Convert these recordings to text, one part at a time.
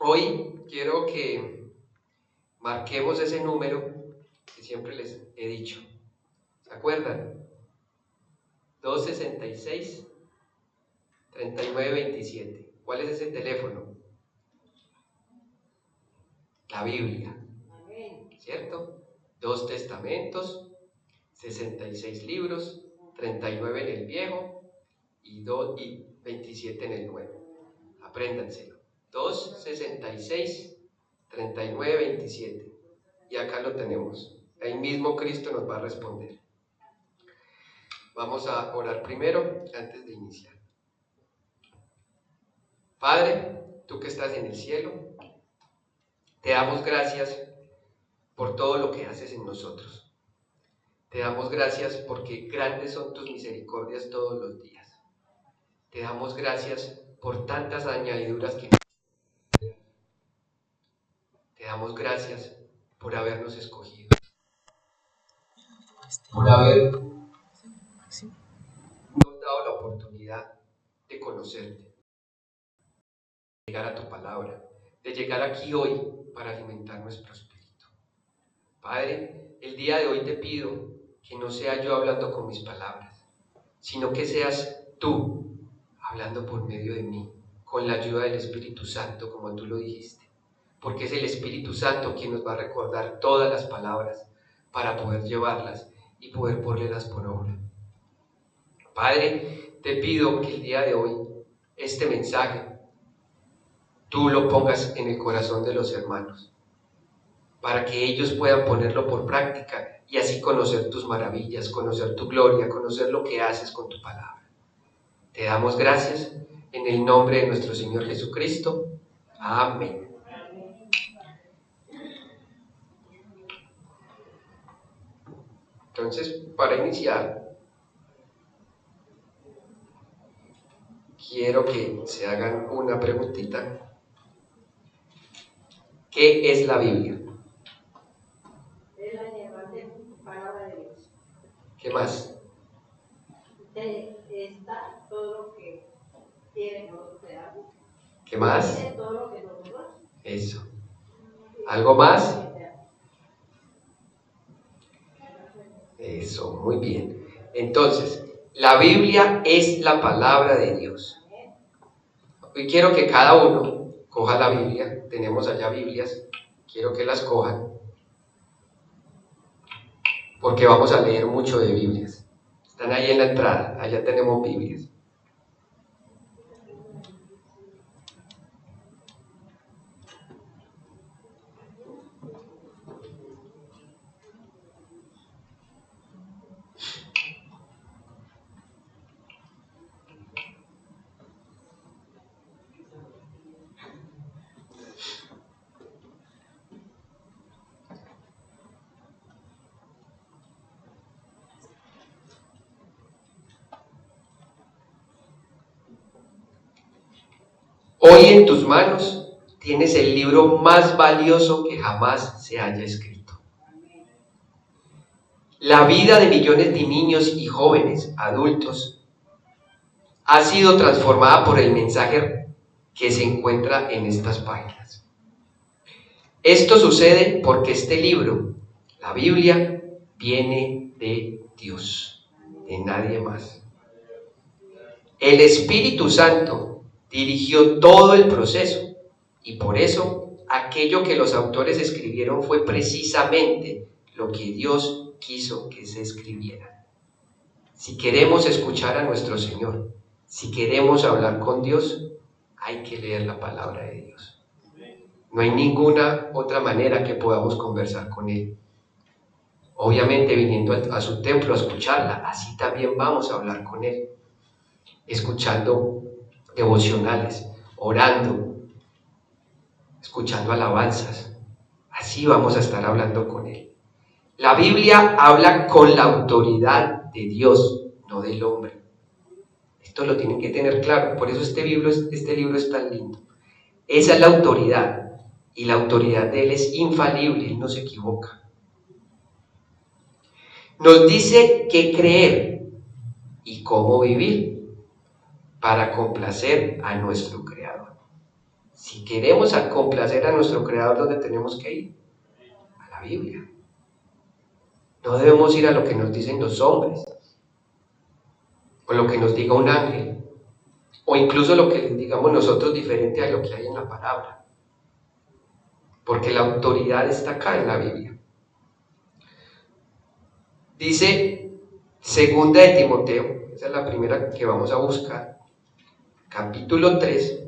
Hoy quiero que marquemos ese número que siempre les he dicho. ¿Se acuerdan? 266-3927. ¿Cuál es ese teléfono? La Biblia, ¿cierto? 2 testamentos, 66 libros, 39 en el Viejo y 27 en el Nuevo. Apréndanselo. 266-3927. Y acá lo tenemos. Ahí mismo Cristo nos va a responder. Vamos a orar primero antes de iniciar. Padre, tú que estás en el cielo, te damos gracias por todo lo que haces en nosotros. Te damos gracias porque grandes son tus misericordias todos los días. Te damos gracias por tantas añadiduras que te damos gracias por habernos escogido, por habernos dado la oportunidad de conocerte, de llegar a tu palabra, de llegar aquí hoy para alimentar nuestro espíritu. Padre, el día de hoy te pido que no sea yo hablando con mis palabras, sino que seas tú hablando por medio de mí, con la ayuda del Espíritu Santo, como tú lo dijiste, porque es el Espíritu Santo quien nos va a recordar todas las palabras para poder llevarlas y poder ponerlas por obra. Padre, te pido que el día de hoy este mensaje tú lo pongas en el corazón de los hermanos, para que ellos puedan ponerlo por práctica y así conocer tus maravillas, conocer tu gloria, conocer lo que haces con tu palabra. Te damos gracias en el nombre de nuestro Señor Jesucristo. Amén. Entonces, para iniciar, quiero que se hagan una preguntita. ¿Qué es la Biblia? Es la llevante palabra de Dios. ¿Qué más? Está todo lo que quiere nosotros veamos. ¿Qué más? Dice todo lo que nosotros. Eso. ¿Algo más? Eso, muy bien. Entonces, la Biblia es la palabra de Dios. Hoy quiero que cada uno coja la Biblia. Tenemos allá Biblias. Quiero que las cojan, porque vamos a leer mucho de Biblias. Están ahí en la entrada. Allá tenemos Biblias. Hoy en tus manos tienes el libro más valioso que jamás se haya escrito. La vida de millones de niños y jóvenes, adultos, ha sido transformada por el mensaje que se encuentra en estas páginas. Esto sucede porque este libro, la Biblia, viene de Dios, de nadie más. El Espíritu Santo dirigió todo el proceso y por eso aquello que los autores escribieron fue precisamente lo que Dios quiso que se escribiera. Si queremos escuchar a nuestro Señor, si queremos hablar con Dios, hay que leer la palabra de Dios. No hay ninguna otra manera que podamos conversar con Él. Obviamente viniendo a su templo a escucharla, así también vamos a hablar con Él, escuchando devocionales, orando, escuchando alabanzas. Así vamos a estar hablando con Él. La Biblia habla con la autoridad de Dios, no del hombre. Esto lo tienen que tener claro, por eso este libro es tan lindo. Esa es la autoridad, y la autoridad de Él es infalible, Él no se equivoca. Nos dice qué creer y cómo vivir para complacer a nuestro Creador. Si queremos complacer a nuestro Creador, ¿dónde tenemos que ir? A la Biblia. No debemos ir a lo que nos dicen los hombres, o lo que nos diga un ángel, o incluso lo que les digamos nosotros diferente a lo que hay en la palabra. Porque la autoridad está acá en la Biblia. Dice Segunda de Timoteo, esa es la primera que vamos a buscar, capítulo 3,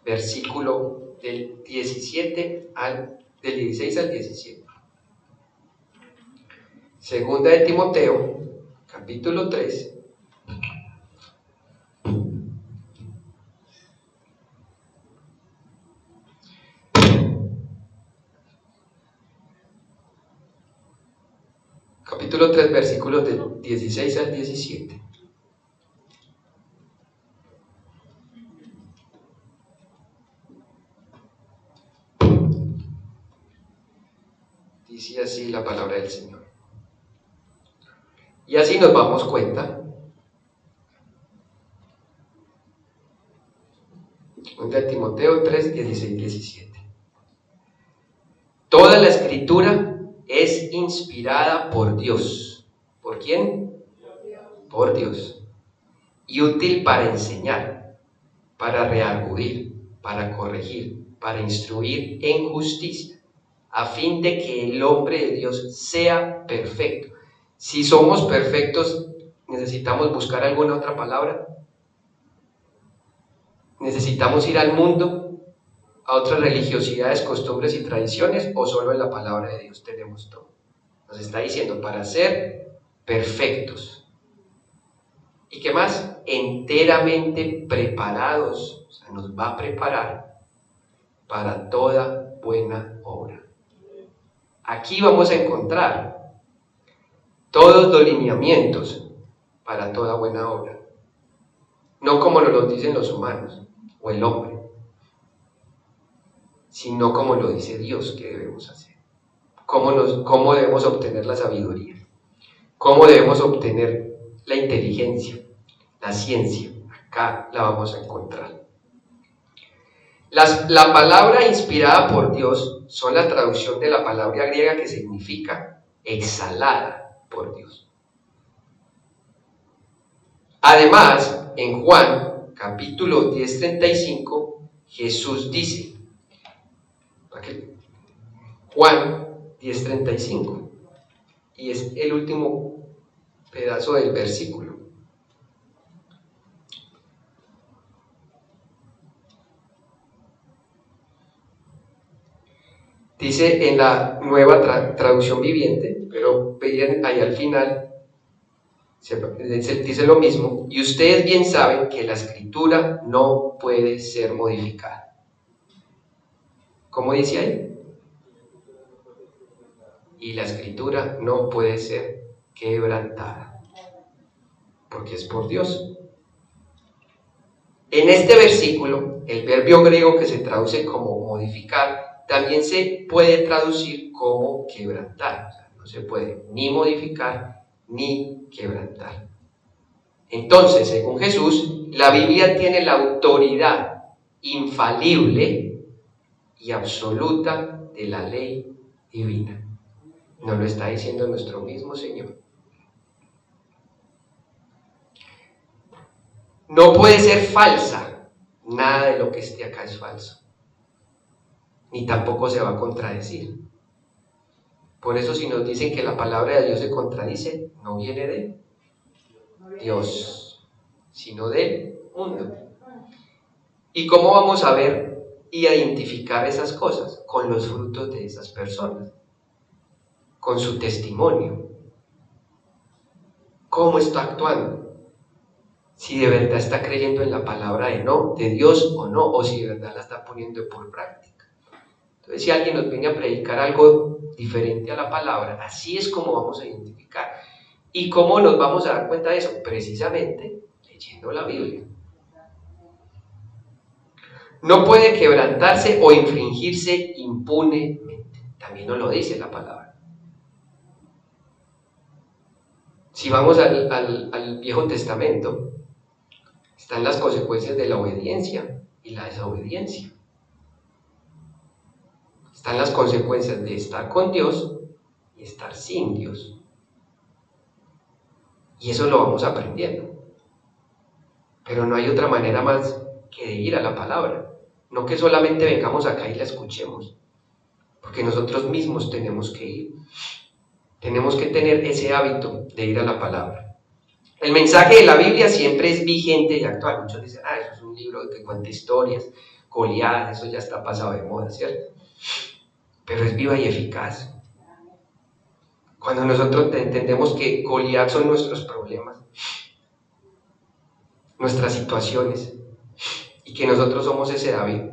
versículo del 16 al 17. Segunda de Timoteo, capítulo 3, versículos del 16 al 17. Dice así la palabra del Señor. Y así nos damos cuenta. Segunda de Timoteo 3, 16, 17. Toda la escritura es inspirada por Dios. ¿Por quién? Por Dios. Y útil para enseñar, para redarguir, para corregir, para instruir en justicia, a fin de que el hombre de Dios sea perfecto. Si somos perfectos, ¿necesitamos buscar alguna otra palabra? ¿Necesitamos ir al mundo, a otras religiosidades, costumbres y tradiciones, o solo en la palabra de Dios tenemos todo? Nos está diciendo, para ser perfectos. ¿Y qué más? Enteramente preparados, o sea, nos va a preparar para toda buena obra. Aquí vamos a encontrar todos los lineamientos para toda buena obra. No como nos lo dicen los humanos o el hombre, sino como lo dice Dios que debemos hacer. Cómo debemos obtener la sabiduría, cómo debemos obtener la inteligencia, la ciencia. Acá la vamos a encontrar. La palabra inspirada por Dios son la traducción de la palabra griega que significa exhalada por Dios. Además, en Juan, capítulo 10:35, Jesús dice, Juan 10:35, y es el último pedazo del versículo. Dice en la nueva traducción viviente, pero vean ahí al final, dice lo mismo, y ustedes bien saben que la escritura no puede ser modificada. ¿Cómo dice ahí? Y la escritura no puede ser quebrantada, porque es por Dios. En este versículo, el verbio griego que se traduce como modificar, también se puede traducir como quebrantar. O sea, no se puede ni modificar ni quebrantar. Entonces, según Jesús, la Biblia tiene la autoridad infalible y absoluta de la ley divina. Nos lo está diciendo nuestro mismo Señor. No puede ser falsa. Nada de lo que esté acá es falso. Ni tampoco se va a contradecir. Por eso, si nos dicen que la palabra de Dios se contradice, no viene de Dios, sino del mundo. ¿Y cómo vamos a ver y a identificar esas cosas? Con los frutos de esas personas, con su testimonio. ¿Cómo está actuando? Si de verdad está creyendo en la palabra de Dios o no, o si de verdad la está poniendo por práctica. Entonces, si alguien nos viene a predicar algo diferente a la palabra, así es como vamos a identificar. ¿Y cómo nos vamos a dar cuenta de eso? Precisamente leyendo la Biblia. No puede quebrantarse o infringirse impunemente. También nos lo dice la palabra. Si vamos al Viejo Testamento, están las consecuencias de la obediencia y la desobediencia. Están las consecuencias de estar con Dios y estar sin Dios. Y eso lo vamos aprendiendo. Pero no hay otra manera más que de ir a la palabra. No que solamente vengamos acá y la escuchemos. Porque nosotros mismos tenemos que ir. Tenemos que tener ese hábito de ir a la palabra. El mensaje de la Biblia siempre es vigente y actual. Muchos dicen, eso es un libro que cuenta historias, Goliat, eso ya está pasado de moda, ¿cierto? Pero es viva y eficaz. Cuando nosotros entendemos que Goliat son nuestros problemas, nuestras situaciones, y que nosotros somos ese David.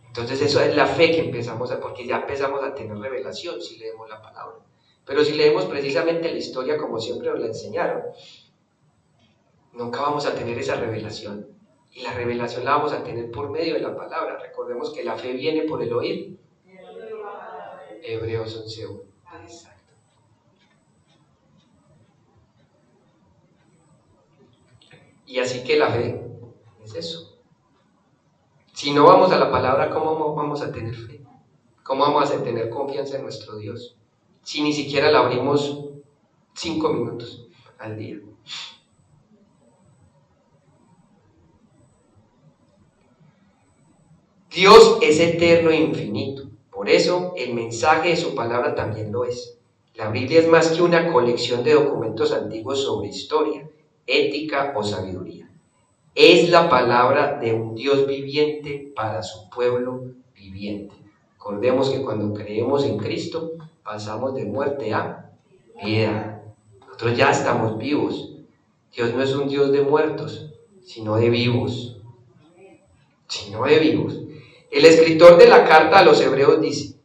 Entonces eso es la fe que empezamos porque ya empezamos a tener revelación si leemos la palabra. Pero si leemos precisamente la historia como siempre nos la enseñaron, nunca vamos a tener esa revelación. Y la revelación la vamos a tener por medio de la palabra. Recordemos que la fe viene por el oír. Hebreos 11:1. Exacto. Y así que la fe es eso. Si no vamos a la palabra, ¿cómo vamos a tener fe? ¿Cómo vamos a tener confianza en nuestro Dios? Si ni siquiera la abrimos 5 minutos al día. Dios es eterno e infinito. Por eso el mensaje de su palabra también lo es. La Biblia es más que una colección de documentos antiguos sobre historia, ética o sabiduría. Es la palabra de un Dios viviente para su pueblo viviente. Recordemos que cuando creemos en Cristo, pasamos de muerte a vida. Nosotros ya estamos vivos. Dios no es un Dios de muertos, sino de vivos. El escritor de la carta a los Hebreos dice: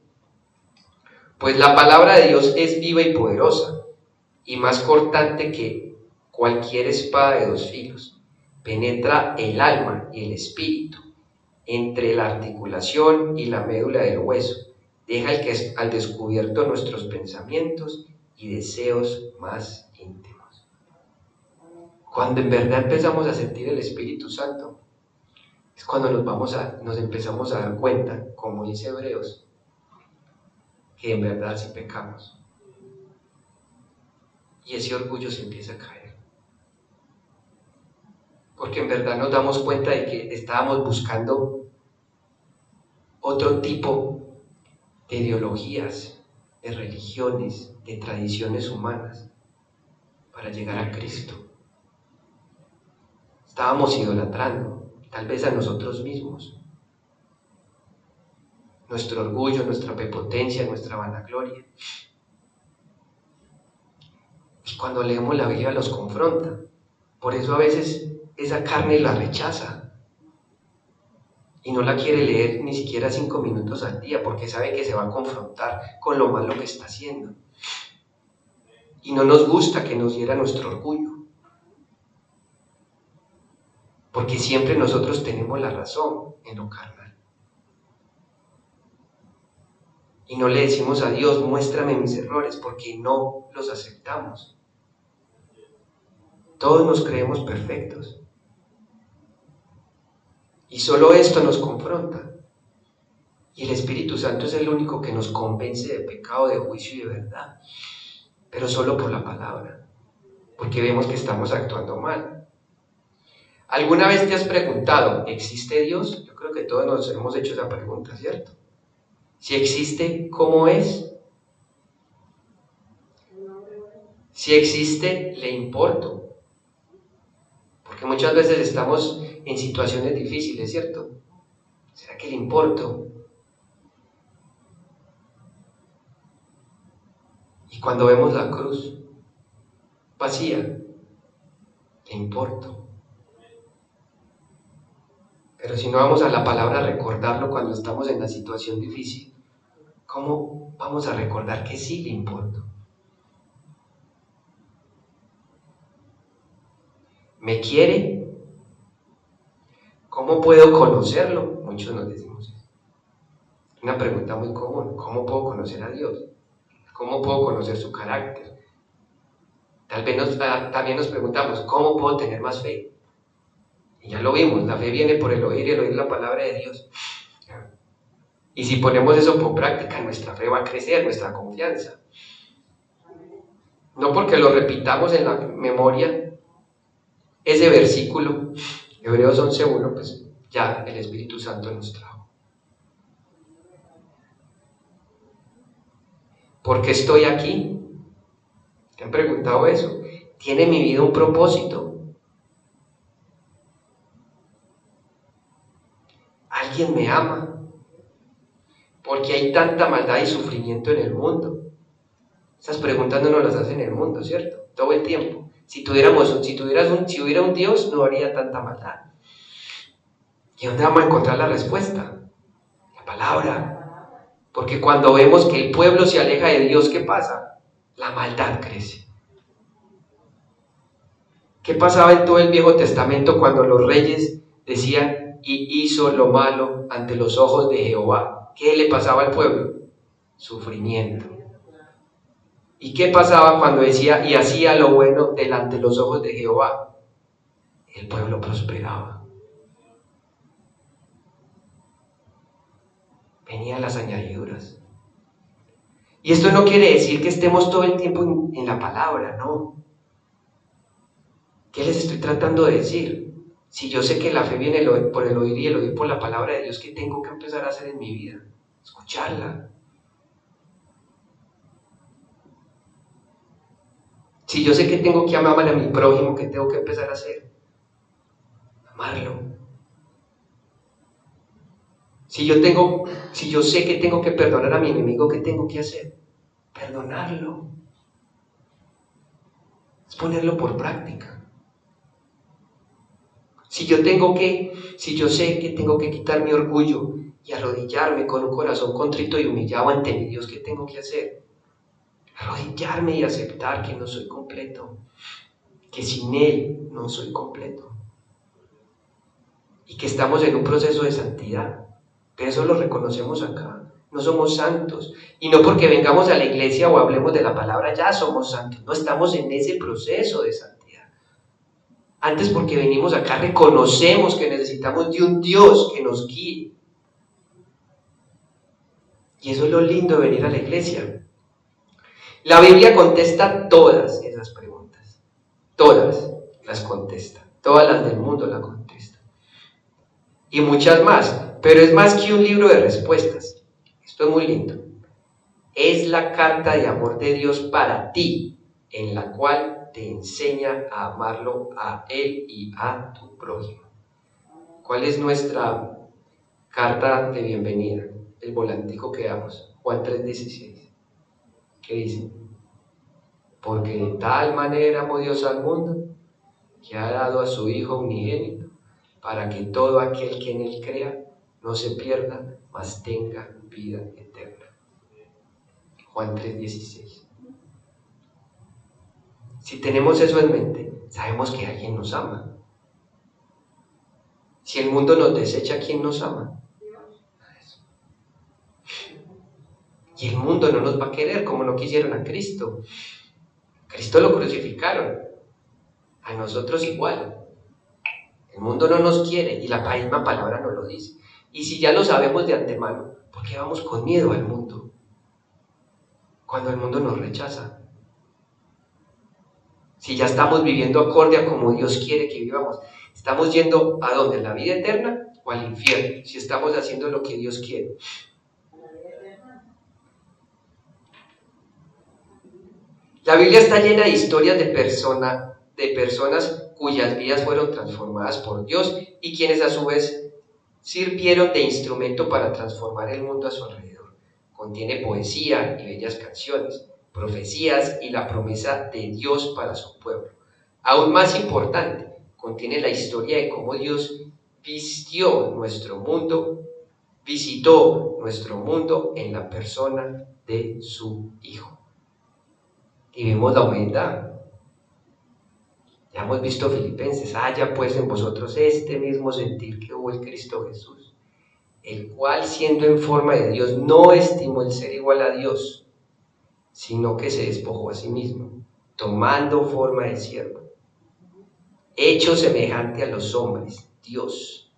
pues la palabra de Dios es viva y poderosa, y más cortante que cualquier espada de 2 filos. Penetra el alma y el espíritu, entre la articulación y la médula del hueso. Deja al descubierto nuestros pensamientos y deseos más íntimos. Cuando en verdad empezamos a sentir el Espíritu Santo, es cuando nos empezamos a dar cuenta, como dice Hebreos, que en verdad sí pecamos. Y ese orgullo se empieza a caer. Porque en verdad nos damos cuenta de que estábamos buscando otro tipo de ideologías, de religiones, de tradiciones humanas para llegar a Cristo. Estábamos idolatrando, tal vez a nosotros mismos. Nuestro orgullo, nuestra prepotencia, nuestra vanagloria. Y cuando leemos la Biblia los confronta. Por eso a veces esa carne la rechaza y no la quiere leer ni siquiera 5 minutos al día, porque sabe que se va a confrontar con lo malo que está haciendo. Y no nos gusta que nos hiera nuestro orgullo, porque siempre nosotros tenemos la razón en lo carnal. Y no le decimos a Dios: muéstrame mis errores, porque no los aceptamos. Todos nos creemos perfectos. Y solo esto nos confronta. Y el Espíritu Santo es el único que nos convence de pecado, de juicio y de verdad. Pero solo por la palabra. Porque vemos que estamos actuando mal. ¿Alguna vez te has preguntado: ¿existe Dios? Yo creo que todos nos hemos hecho esa pregunta, ¿cierto? Si existe, ¿cómo es? Si existe, ¿le importo? Porque muchas veces estamos en situaciones difíciles, ¿cierto? ¿Será que le importo? Y cuando vemos la cruz vacía, ¿le importo? Pero si no vamos a la palabra a recordarlo cuando estamos en la situación difícil, ¿cómo vamos a recordar que sí le importo? ¿Me quiere? ¿Cómo puedo conocerlo? Muchos nos decimos eso. Una pregunta muy común: ¿cómo puedo conocer a Dios? ¿Cómo puedo conocer su carácter? Tal vez también nos preguntamos: ¿cómo puedo tener más fe? Y ya lo vimos, la fe viene por el oír y el oír la palabra de Dios. Y si ponemos eso por práctica, nuestra fe va a crecer, nuestra confianza. No porque lo repitamos en la memoria, ese versículo, Hebreos 11:1, pues ya el Espíritu Santo nos trajo. ¿Por qué estoy aquí? ¿Te han preguntado eso? ¿Tiene mi vida un propósito? ¿Alguien me ama? ¿Porque hay tanta maldad y sufrimiento en el mundo? Esas preguntas no nos las hacen el mundo, ¿cierto? Todo el tiempo. Si hubiera un Dios, no habría tanta maldad. ¿Y dónde vamos a encontrar la respuesta? La palabra. Porque cuando vemos que el pueblo se aleja de Dios, ¿qué pasa? La maldad crece. ¿Qué pasaba en todo el Viejo Testamento cuando los reyes decían y hizo lo malo ante los ojos de Jehová? ¿Qué le pasaba al pueblo? Sufrimiento. ¿Y qué pasaba cuando decía y hacía lo bueno delante de los ojos de Jehová? El pueblo prosperaba. Venían las añadiduras. Y esto no quiere decir que estemos todo el tiempo en la palabra, no. ¿Qué les estoy tratando de decir? Si yo sé que la fe viene por el oír y el oír por la palabra de Dios, ¿qué tengo que empezar a hacer en mi vida? Escucharla. Si yo sé que tengo que amar a mi prójimo, ¿qué tengo que empezar a hacer? Amarlo. Si yo sé que tengo que perdonar a mi enemigo, ¿qué tengo que hacer? Perdonarlo. Es ponerlo por práctica. Si yo sé que tengo que quitar mi orgullo y arrodillarme con un corazón contrito y humillado ante mi Dios, ¿qué tengo que hacer? Arrodillarme y aceptar que no soy completo, que sin Él no soy completo y que estamos en un proceso de santidad. Pero eso lo reconocemos acá. No somos santos. Y no porque vengamos a la iglesia o hablemos de la palabra ya somos santos. No estamos en ese proceso de santidad. Antes porque venimos acá reconocemos que necesitamos de un Dios que nos guíe. Y eso es lo lindo de venir a la iglesia. La Biblia contesta todas esas preguntas. Todas las contesta. Todas las del mundo las contesta. Y muchas más. Pero es más que un libro de respuestas. Esto es muy lindo. Es la carta de amor de Dios para ti, en la cual te enseña a amarlo a Él y a tu prójimo. ¿Cuál es nuestra carta de bienvenida? El volantico que damos, Juan 3:16. ¿Qué dice? Porque de tal manera amó Dios al mundo, que ha dado a su Hijo unigénito, para que todo aquel que en Él crea no se pierda, mas tenga vida eterna. Juan 3:16. Si tenemos eso en mente, sabemos que alguien nos ama. Si el mundo nos desecha, ¿quién nos ama? Y el mundo no nos va a querer como no quisieron a Cristo. Cristo lo crucificaron. A nosotros igual. El mundo no nos quiere y la misma palabra nos lo dice. Y si ya lo sabemos de antemano, ¿por qué vamos con miedo al mundo? Cuando el mundo nos rechaza. Si ya estamos viviendo acorde a como Dios quiere que vivamos, ¿estamos yendo a dónde? ¿A la vida eterna o al infierno? Si estamos haciendo lo que Dios quiere. La Biblia está llena de historias de personas cuyas vidas fueron transformadas por Dios y quienes a su vez sirvieron de instrumento para transformar el mundo a su alrededor. Contiene poesía y bellas canciones, profecías y la promesa de Dios para su pueblo. Aún más importante, contiene la historia de cómo Dios visitó nuestro mundo en la persona de su Hijo. Y vimos la humildad. Ya hemos visto Filipenses. Haya pues en vosotros este mismo sentir que hubo en Cristo Jesús, el cual siendo en forma de Dios no estimó el ser igual a Dios, sino que se despojó a sí mismo, tomando forma de siervo, hecho semejante a los hombres, Dios.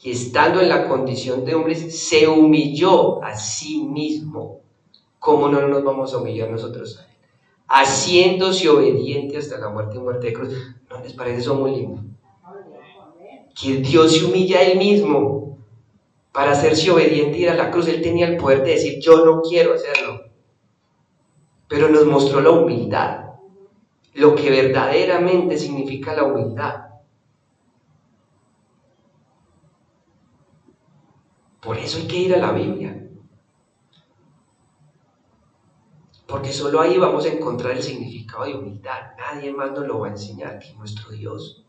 y estando en la condición de hombre, se humilló a sí mismo. ¿Cómo no nos vamos a humillar nosotros a él? Haciéndose obediente hasta la muerte y muerte de cruz. ¿No les parece eso muy lindo? Que Dios se humilla a él mismo para hacerse obediente y ir a la cruz. Él tenía el poder de decir, yo no quiero hacerlo. Pero nos mostró la humildad, lo que verdaderamente significa la humildad. Por eso hay que ir a la Biblia. Porque solo ahí vamos a encontrar el significado de humildad. Nadie más nos lo va a enseñar que nuestro Dios.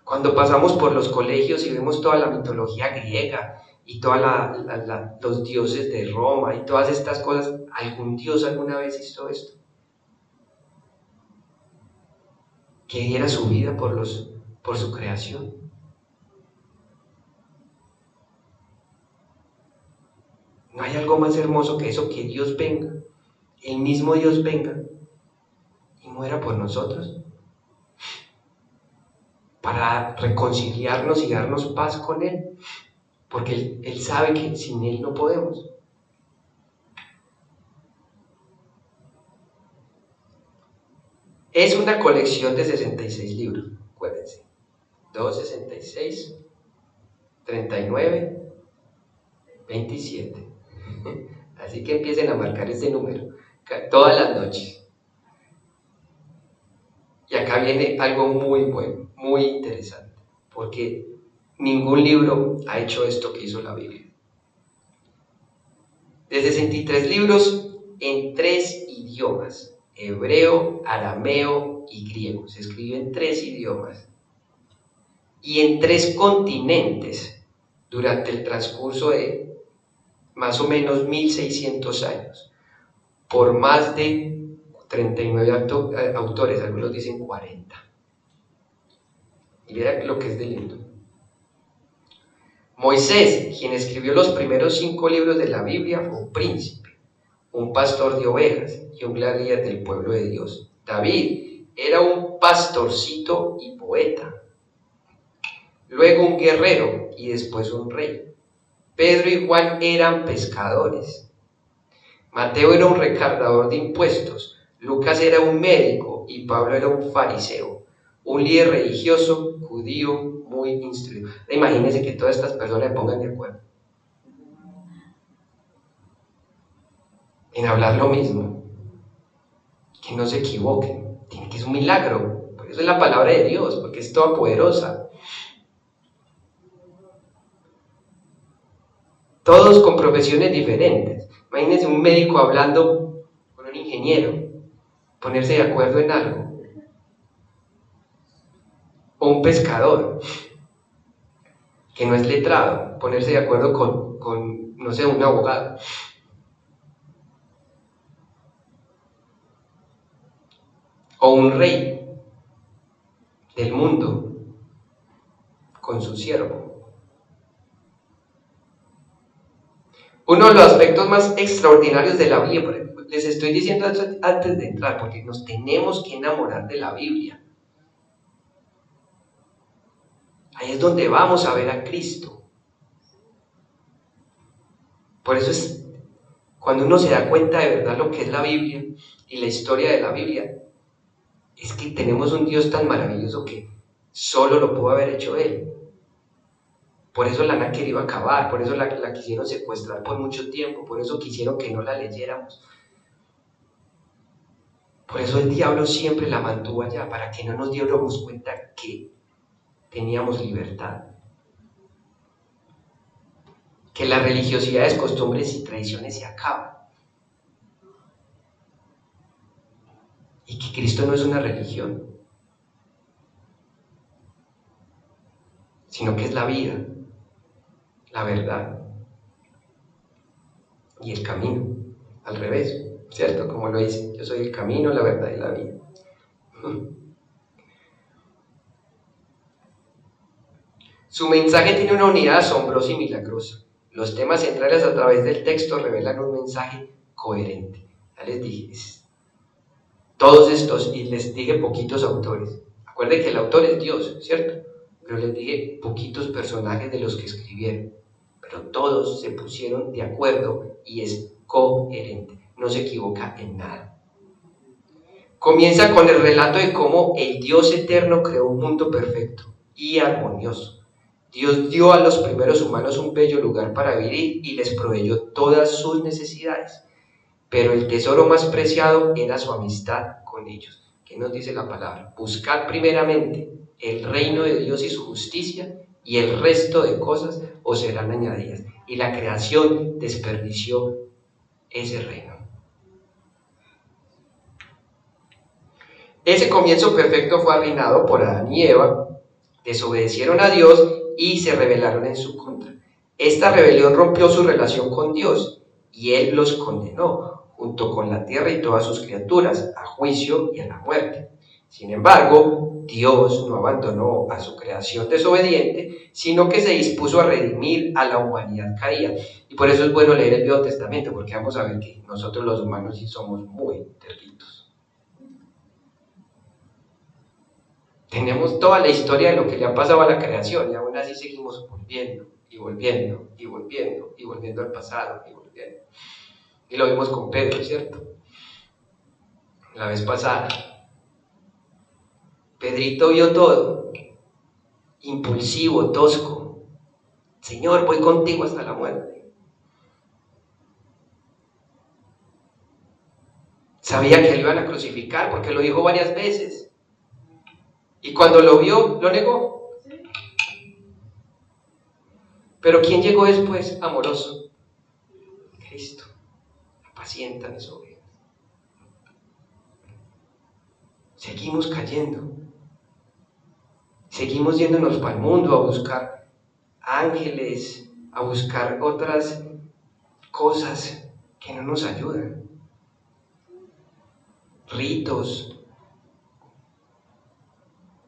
Cuando pasamos por los colegios y vemos toda la mitología griega y todos los dioses de Roma y todas estas cosas, ¿algún dios alguna vez hizo esto? Que diera su vida por su creación. No hay algo más hermoso que eso, que Dios venga, el mismo Dios venga y muera por nosotros para reconciliarnos y darnos paz con Él, porque Él sabe que sin Él no podemos. Es una colección de 66 libros, acuérdense. 266, 39, 27. Así que empiecen a marcar este número todas las noches. Y acá viene algo muy bueno, muy interesante, porque ningún libro ha hecho esto que hizo la Biblia. De 63 libros en 3 idiomas, hebreo, arameo y griego. Se escribió en 3 idiomas y en 3 continentes durante el transcurso de más o menos 1600 años, por más de 39 autores, algunos dicen 40. Y mira lo que es de lindo. Moisés, quien escribió los primeros 5 libros de la Biblia, fue un príncipe, un pastor de ovejas y un gran líder del pueblo de Dios. David era un pastorcito y poeta, luego un guerrero y después un rey. Pedro y Juan eran pescadores. Mateo era un recaudador de impuestos. Lucas era un médico y Pablo era un fariseo, un líder religioso judío muy instruido. Imagínense que todas estas personas se pongan de acuerdo en hablar lo mismo, que no se equivoquen. Tiene que ser un milagro. Por eso es la palabra de Dios, porque es toda poderosa. Todos con profesiones diferentes. Imagínense un médico hablando con un ingeniero, ponerse de acuerdo en algo. O un pescador que no es letrado, ponerse de acuerdo con no sé, un abogado. O un rey del mundo con su siervo. Uno de los aspectos más extraordinarios de la Biblia, les estoy diciendo antes de entrar, porque nos tenemos que enamorar de la Biblia. Ahí es donde vamos a ver a Cristo. Por eso es cuando uno se da cuenta de verdad lo que es la Biblia y la historia de la Biblia, es que tenemos un Dios tan maravilloso que solo lo pudo haber hecho Él. Por eso la han querido acabar, por eso la quisieron secuestrar por mucho tiempo, por eso quisieron que no la leyéramos. Por eso el diablo siempre la mantuvo allá, para que no nos diéramos cuenta que teníamos libertad. Que las religiosidades, costumbres y tradiciones se acaban. Y que Cristo no es una religión, sino que es la vida, la verdad y el camino, al revés, ¿cierto? Como lo dice, yo soy el camino, la verdad y la vida. Su mensaje tiene una unidad asombrosa y milagrosa. Los temas centrales a través del texto revelan un mensaje coherente. Ya les dije, todos estos, y les dije poquitos autores. Acuérdense que el autor es Dios, ¿cierto? pero les dije poquitos personajes de los que escribieron, pero todos se pusieron de acuerdo y es coherente, no se equivoca en nada. Comienza con el relato de cómo el Dios eterno creó un mundo perfecto y armonioso. Dios dio a los primeros humanos un bello lugar para vivir y les proveyó todas sus necesidades, pero el tesoro más preciado era su amistad con ellos. ¿Qué nos dice la palabra? Buscad primeramente el reino de Dios y su justicia, y el resto de cosas os serán añadidas. Y la creación desperdició ese reino. Ese comienzo perfecto fue arruinado por Adán y Eva. Desobedecieron a Dios y se rebelaron en su contra. Esta rebelión rompió su relación con Dios y Él los condenó, junto con la tierra y todas sus criaturas, a juicio y a la muerte. Sin embargo, Dios no abandonó a su creación desobediente, sino que se dispuso a redimir a la humanidad caída. Y por eso es bueno leer el Viejo Testamento, porque vamos a ver que nosotros los humanos sí somos muy terquitos. Tenemos toda la historia de lo que le ha pasado a la creación y aún así seguimos volviendo y volviendo y volviendo y volviendo al pasado y volviendo. Y lo vimos con Pedro, ¿cierto? La vez pasada. Pedrito vio todo, impulsivo, tosco. Señor, voy contigo hasta la muerte. Sabía que lo iban a crucificar porque lo dijo varias veces. Y cuando lo vio, lo negó. Pero ¿quién llegó después? Amoroso. Cristo. Apacienta mis ovejas. Seguimos cayendo. Seguimos yéndonos para el mundo a buscar ángeles, a buscar otras cosas que no nos ayudan. Ritos.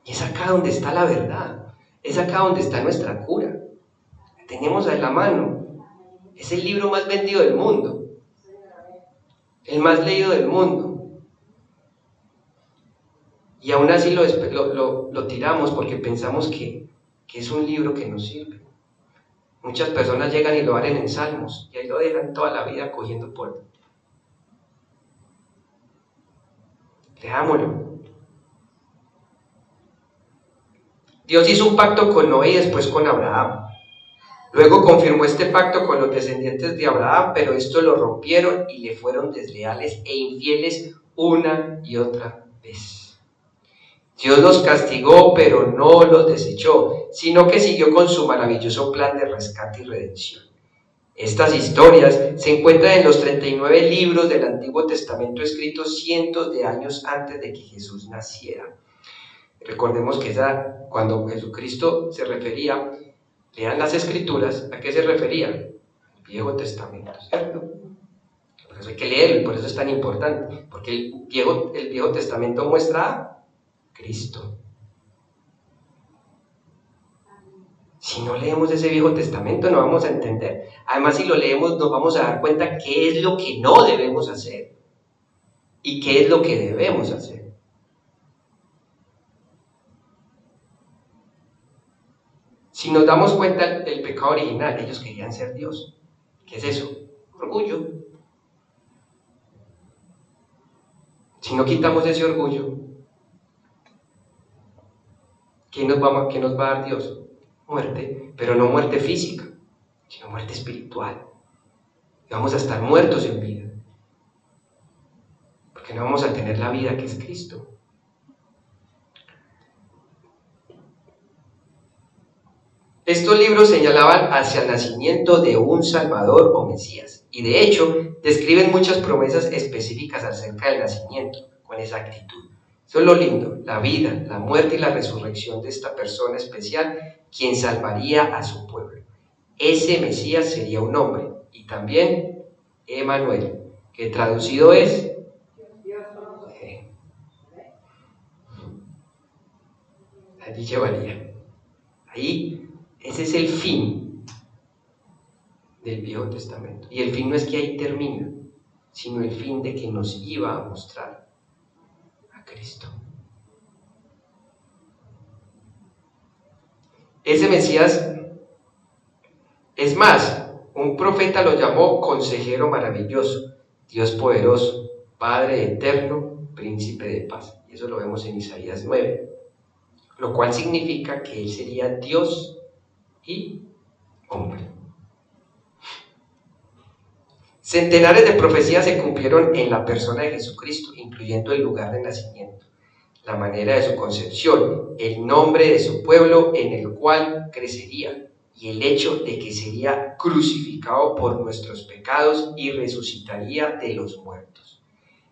Y es acá donde está la verdad. Es acá donde está nuestra cura. La tenemos en la mano. Es el libro más vendido del mundo. El más leído del mundo. Y aún así lo tiramos porque pensamos que es un libro que nos sirve. Muchas personas llegan y lo abren en Salmos y ahí lo dejan toda la vida cogiendo polvo. Leámoslo. Dios hizo un pacto con Noé y después con Abraham. Luego confirmó este pacto con los descendientes de Abraham, pero estos lo rompieron y le fueron desleales e infieles una y otra vez. Dios los castigó, pero no los desechó, sino que siguió con su maravilloso plan de rescate y redención. Estas historias se encuentran en los 39 libros del Antiguo Testamento escritos cientos de años antes de que Jesús naciera. Recordemos que cuando Jesucristo se refería, lean las Escrituras, ¿a qué se refería? El Viejo Testamento, ¿cierto? Por eso hay que leerlo y por eso es tan importante, porque el Viejo Testamento muestra a Cristo. Si no leemos ese Viejo Testamento no vamos a entender. Además, si lo leemos nos vamos a dar cuenta qué es lo que no debemos hacer y qué es lo que debemos hacer. Si nos damos cuenta del pecado original, ellos querían ser Dios. ¿Qué es eso? Orgullo. Si no quitamos ese orgullo, ¿qué nos va a dar Dios? Muerte, pero no muerte física, sino muerte espiritual. Y vamos a estar muertos en vida, porque no vamos a tener la vida que es Cristo. Estos libros señalaban hacia el nacimiento de un Salvador o Mesías, y de hecho describen muchas promesas específicas acerca del nacimiento, con exactitud. Eso es lo lindo, la vida, la muerte y la resurrección de esta persona especial, quien salvaría a su pueblo. Ese Mesías sería un hombre, y también Emmanuel, que traducido es allí llevaría. Ahí, ese es el fin del Viejo Testamento. Y el fin no es que ahí termina, sino el fin de que nos iba a mostrar a Cristo. ese Mesías, es más, un profeta lo llamó consejero maravilloso, Dios poderoso, Padre eterno, príncipe de paz. Y eso lo vemos en Isaías 9, lo cual significa que él sería Dios y hombre. Centenares de profecías se cumplieron en la persona de Jesucristo, incluyendo el lugar de nacimiento, la manera de su concepción, el nombre de su pueblo en el cual crecería y el hecho de que sería crucificado por nuestros pecados y resucitaría de los muertos.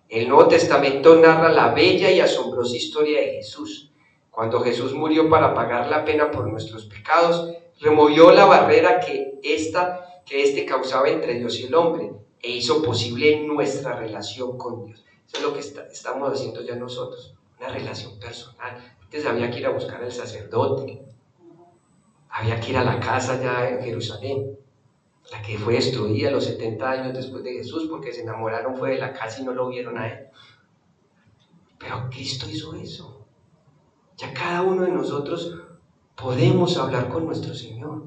El Nuevo Testamento narra la bella y asombrosa historia de Jesús. Cuando Jesús murió para pagar la pena por nuestros pecados, removió la barrera que éste causaba entre Dios y el hombre e hizo posible nuestra relación con Dios. Eso es lo que estamos haciendo ya nosotros, una relación personal. Antes había que ir a buscar al sacerdote, había que ir a la casa ya en Jerusalén, la que fue destruida a los 70 años después de Jesús, porque se enamoraron fue de la casa y no lo vieron a él. Pero Cristo hizo eso. Ya cada uno de nosotros podemos hablar con nuestro Señor.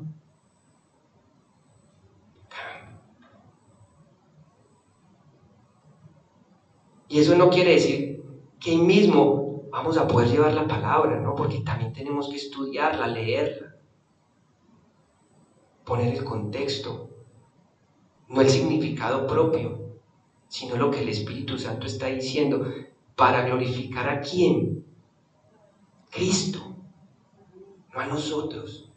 Y eso no quiere decir que ahí mismo vamos a poder llevar la palabra, ¿no? Porque también tenemos que estudiarla, leerla, poner el contexto, no el significado propio, sino lo que el Espíritu Santo está diciendo, para glorificar ¿a quién? Cristo, no a nosotros.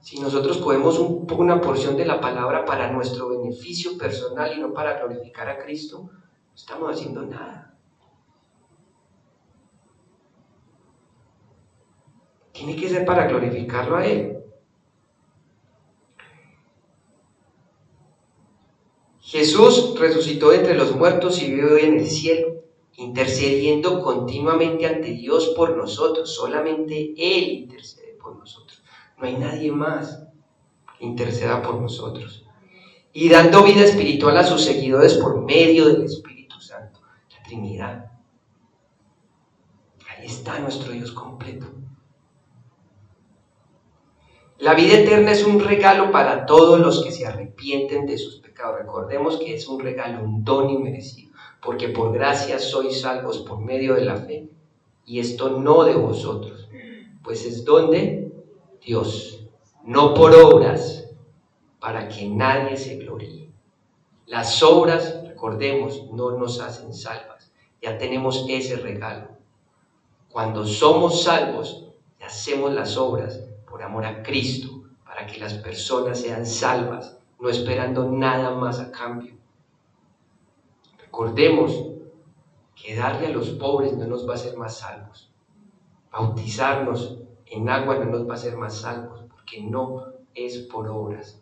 Si nosotros cogemos una porción de la palabra para nuestro beneficio personal y no para glorificar a Cristo, no estamos haciendo nada. Tiene que ser para glorificarlo a Él. Jesús resucitó de entre los muertos y vive hoy en el cielo, intercediendo continuamente ante Dios por nosotros. Solamente Él intercede por nosotros. No hay nadie más que interceda por nosotros. Y dando vida espiritual a sus seguidores por medio del Espíritu Santo, la Trinidad. Ahí está nuestro Dios completo. La vida eterna es un regalo para todos los que se arrepienten de sus pecados. Recordemos que es un regalo, un don inmerecido, porque por gracia sois salvos por medio de la fe, y esto no de vosotros, pues es don de Dios, no por obras, para que nadie se gloríe. Las obras, recordemos, no nos hacen salvas, ya tenemos ese regalo. Cuando somos salvos, hacemos las obras por amor a Cristo, para que las personas sean salvas, no esperando nada más a cambio. Recordemos que darle a los pobres no nos va a hacer más salvos. Bautizarnos en agua no nos va a hacer más salvos, porque no es por obras.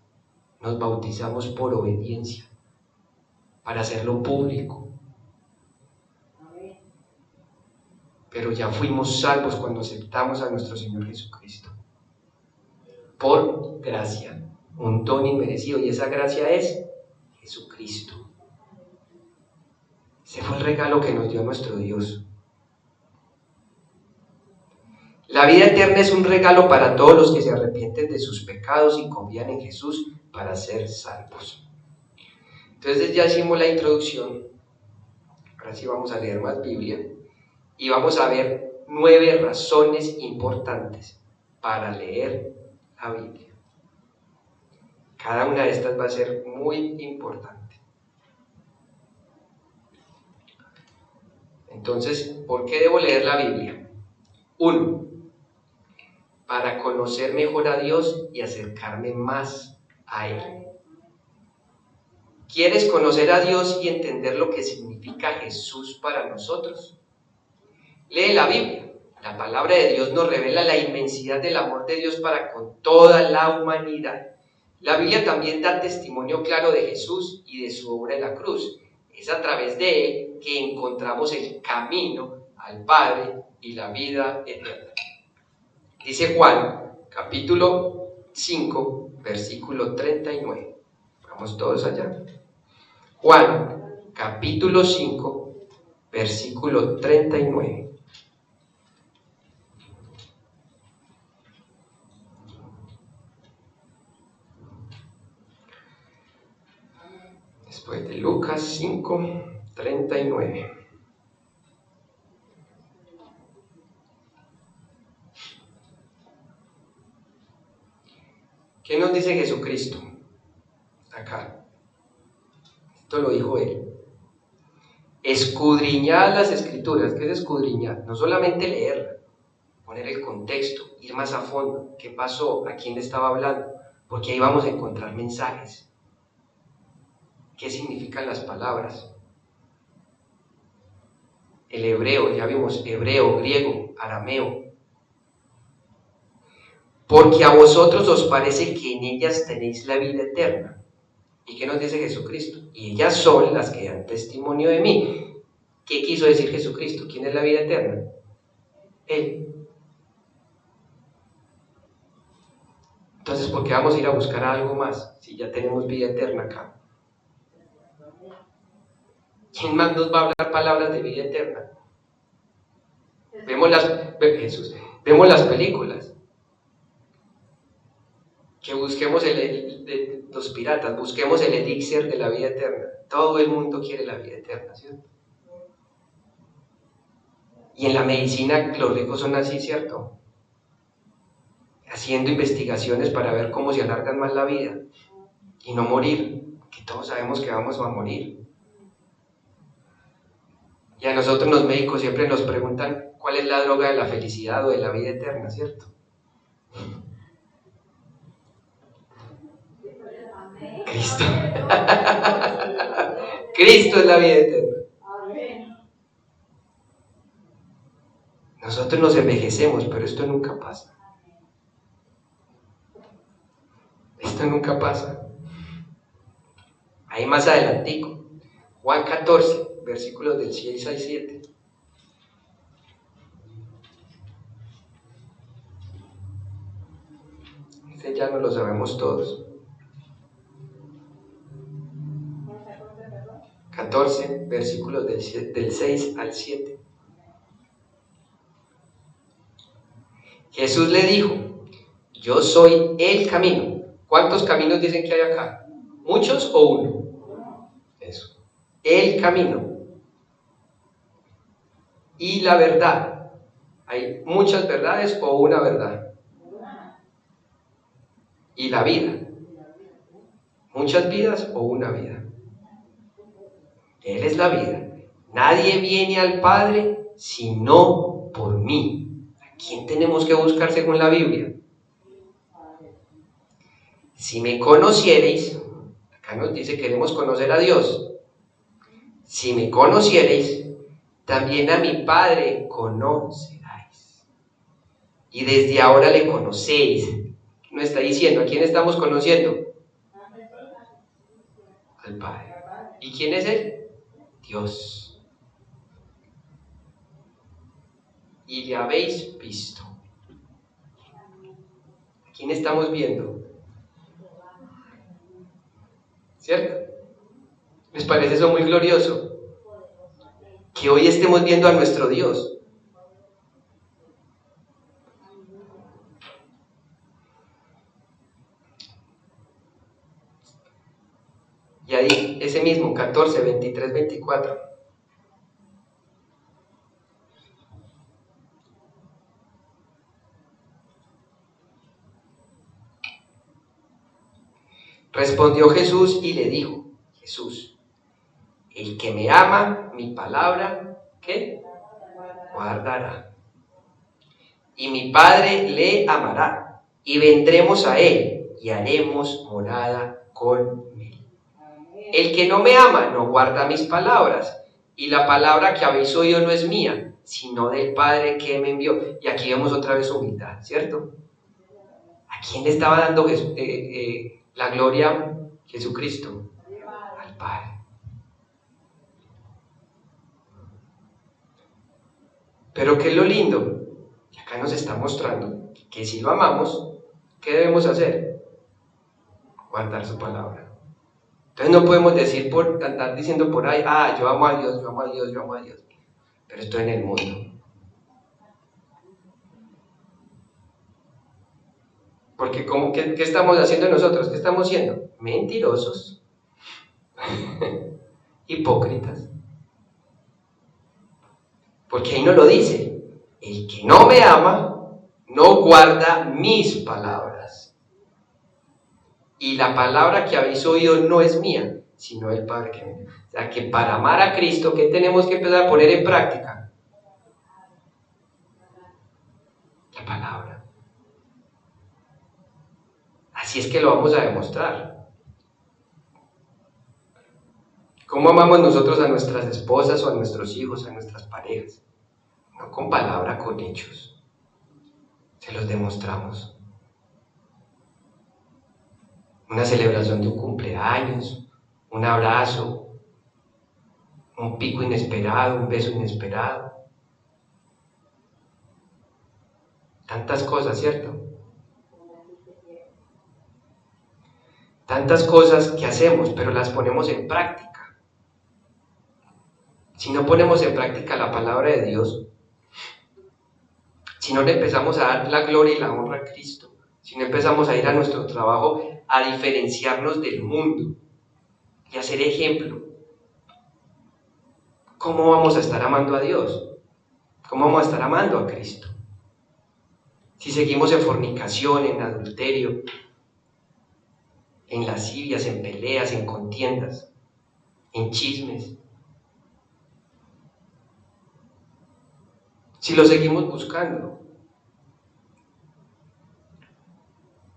Nos bautizamos por obediencia, para hacerlo público. Pero ya fuimos salvos cuando aceptamos a nuestro Señor Jesucristo. Por gracia, un don inmerecido, y esa gracia es Jesucristo. Ese fue el regalo que nos dio nuestro Dios. La vida eterna es un regalo para todos los que se arrepienten de sus pecados y confían en Jesús para ser salvos. Entonces ya hicimos la introducción, ahora sí vamos a leer más Biblia y vamos a ver 9 razones importantes para leer la Biblia. Cada una de estas va a ser muy importante. Entonces, ¿por qué debo leer la Biblia? 1. Para conocer mejor a Dios y acercarme más a Él. ¿Quieres conocer a Dios y entender lo que significa Jesús para nosotros? Lee la Biblia. La palabra de Dios nos revela la inmensidad del amor de Dios para con toda la humanidad. La Biblia también da testimonio claro de Jesús y de su obra en la cruz. Es a través de Él que encontramos el camino al Padre y la vida eterna. Dice Juan, capítulo 5, versículo 39. Vamos todos allá. Juan, capítulo 5, versículo 39. Después de Lucas 5:39. ¿Qué nos dice Jesucristo? Acá. Esto lo dijo él. Escudriñad las escrituras. ¿Qué es escudriñar? No solamente leerlas, poner el contexto, ir más a fondo. ¿Qué pasó? ¿A quién le estaba hablando? Porque ahí vamos a encontrar mensajes. ¿Qué significan las palabras? El hebreo, ya vimos, hebreo, griego, arameo. Porque a vosotros os parece que en ellas tenéis la vida eterna. ¿Y qué nos dice Jesucristo? Y ellas son las que dan testimonio de mí. ¿Qué quiso decir Jesucristo? ¿Quién es la vida eterna? Él. Entonces, ¿por qué vamos a ir a buscar algo más si ya tenemos vida eterna acá? ¿Quién más nos va a hablar palabras de vida eterna? Vemos las películas. Que busquemos los piratas, busquemos el elixir de la vida eterna. Todo el mundo quiere la vida eterna, ¿cierto? Y en la medicina los ricos son así, ¿cierto? Haciendo investigaciones para ver cómo se alargan más la vida y no morir, que todos sabemos que vamos a morir. Y a nosotros los médicos siempre nos preguntan cuál es la droga de la felicidad o de la vida eterna, ¿cierto? Cristo. Cristo es la vida eterna. Nosotros nos envejecemos, pero esto nunca pasa. Esto nunca pasa. Ahí más adelantico, Juan 14, versículos del 6 al 7. Este ya no lo sabemos todos. 14, versículos del 6 al 7. Jesús le dijo, yo soy el camino. ¿Cuántos caminos dicen que hay acá? ¿Muchos o uno? Eso. El camino. Y la verdad. ¿Hay muchas verdades o una verdad? Y la vida. ¿Muchas vidas o una vida? Él es la vida. Nadie viene al Padre sino por mí. ¿A quién tenemos que buscar según la Biblia? Si me conocierais, acá nos dice queremos conocer a Dios. Si me conocierais, también a mi Padre conoceráis. Y desde ahora le conocéis. ¿Qué nos está diciendo? ¿A quién estamos conociendo? Al Padre. ¿Y quién es Él? Dios. Y le habéis visto. ¿A quién estamos viendo? ¿Cierto? ¿Les parece eso muy glorioso? Que hoy estemos viendo a nuestro Dios. Y ahí, ese mismo, 14, 23, 24. Respondió Jesús y le dijo, Jesús, el que me ama, mi palabra, ¿qué? Guardará. Y mi Padre le amará, y vendremos a él, y haremos morada con él. El que no me ama, no guarda mis palabras, y la palabra que habéis oído no es mía, sino del Padre que me envió. Y aquí vemos otra vez humildad, ¿cierto? ¿A quién le estaba dando la gloria Jesucristo? Al Padre. Pero ¿qué es lo lindo? Que acá nos está mostrando que si lo amamos, ¿qué debemos hacer? Guardar su palabra. Entonces no podemos decir por andar diciendo por ahí, yo amo a Dios, yo amo a Dios, yo amo a Dios. Pero estoy en el mundo. Porque ¿qué estamos haciendo nosotros? ¿Qué estamos haciendo? Mentirosos. Hipócritas. Porque ahí no lo dice. El que no me ama, no guarda mis palabras. Y la palabra que habéis oído no es mía, sino del Padre que me envió. O sea que para amar a Cristo, ¿qué tenemos que empezar a poner en práctica? La palabra. Así es que lo vamos a demostrar. ¿Cómo amamos nosotros a nuestras esposas o a nuestros hijos, a nuestras parejas? No con palabra, con hechos. Se los demostramos. Una celebración de un cumpleaños, un abrazo, un pico inesperado, un beso inesperado. Tantas cosas, ¿cierto? Tantas cosas que hacemos, pero las ponemos en práctica. Si no ponemos en práctica la palabra de Dios, si no le empezamos a dar la gloria y la honra a Cristo, si no empezamos a ir a nuestro trabajo a diferenciarnos del mundo y a ser ejemplo, ¿cómo vamos a estar amando a Dios? ¿Cómo vamos a estar amando a Cristo? Si seguimos en fornicación, en adulterio, en lascivias, en peleas, en contiendas, en chismes. Si lo seguimos buscando.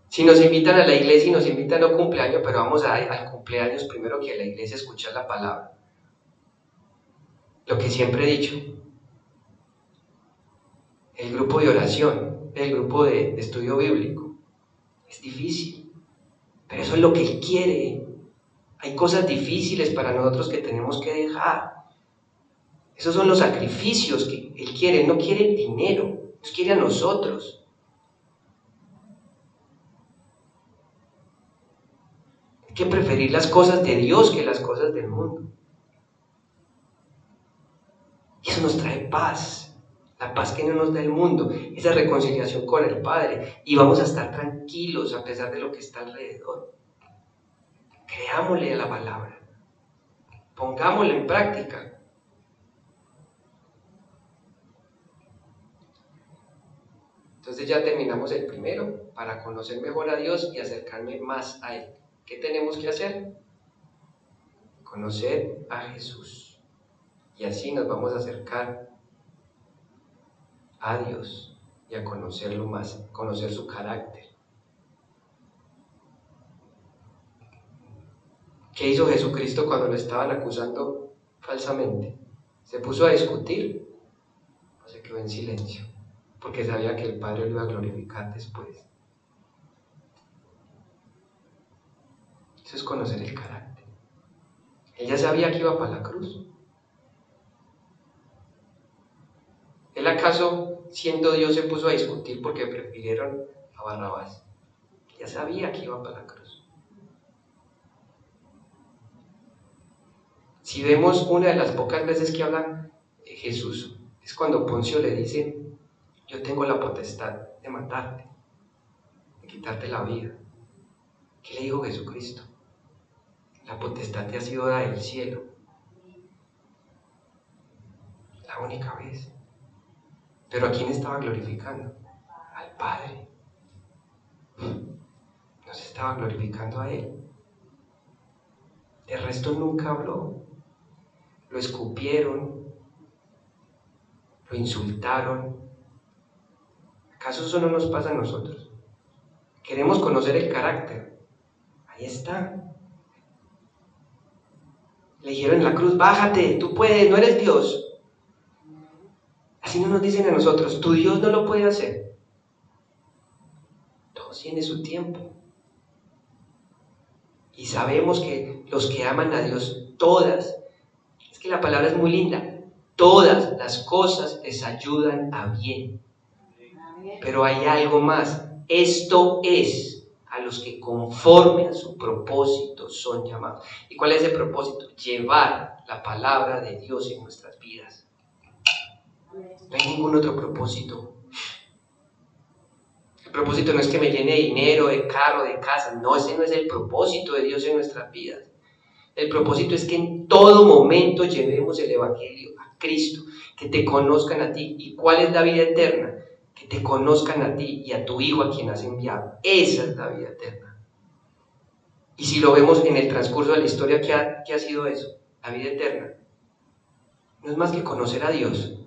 Si nos invitan a la iglesia y nos invitan a un cumpleaños, pero vamos al cumpleaños primero que a la iglesia a escuchar la palabra. Lo que siempre he dicho, el grupo de oración, el grupo de estudio bíblico, es difícil, pero eso es lo que Él quiere. Hay cosas difíciles para nosotros que tenemos que dejar. Esos son los sacrificios que Él quiere. Él no quiere el dinero, nos quiere a nosotros. Hay que preferir las cosas de Dios que las cosas del mundo. Y eso nos trae paz, la paz que no nos da el mundo, esa reconciliación con el Padre. Y vamos a estar tranquilos a pesar de lo que está alrededor. Creámosle a la palabra, pongámosla en práctica. Entonces ya terminamos el primero, para conocer mejor a Dios y acercarme más a Él. ¿Qué tenemos que hacer? Conocer a Jesús. Y así nos vamos a acercar a Dios y a conocerlo más, conocer su carácter. ¿Qué hizo Jesucristo cuando lo estaban acusando falsamente? ¿Se puso a discutir o se quedó en silencio? Porque sabía que el Padre lo iba a glorificar después. Eso es conocer el carácter. Él ya sabía que iba para la cruz. ¿Él acaso, siendo Dios, se puso a discutir porque prefirieron a Barrabás? Ya sabía que iba para la cruz. Si vemos una de las pocas veces que habla Jesús, es cuando Poncio le dice: yo tengo la potestad de matarte, de quitarte la vida. ¿Qué le dijo Jesucristo? La potestad te ha sido dada del cielo. La única vez. ¿Pero a quién estaba glorificando? Al Padre. No se estaba glorificando a Él. El resto nunca habló. Lo escupieron, lo insultaron. ¿Acaso eso no nos pasa a nosotros? Queremos conocer el carácter. Ahí está. Le dijeron en la cruz: bájate, tú puedes, no eres Dios. Así no nos dicen a nosotros: tu Dios no lo puede hacer. Todo tiene su tiempo. Y sabemos que los que aman a Dios, todas, es que la palabra es muy linda, todas las cosas les ayudan a bien. Pero hay algo más. Esto es a los que conforme a su propósito son llamados. ¿Y cuál es el propósito? Llevar la palabra de Dios en nuestras vidas. No hay ningún otro propósito. El propósito no es que me llene de dinero, de carro, de casa. No, ese no es el propósito de Dios en nuestras vidas. El propósito es que en todo momento llevemos el Evangelio a Cristo, que te conozcan a ti. ¿Y cuál es la vida eterna? Que te conozcan a ti y a tu Hijo a quien has enviado. Esa es la vida eterna. Y si lo vemos en el transcurso de la historia, ¿qué ha sido eso? La vida eterna. No es más que conocer a Dios.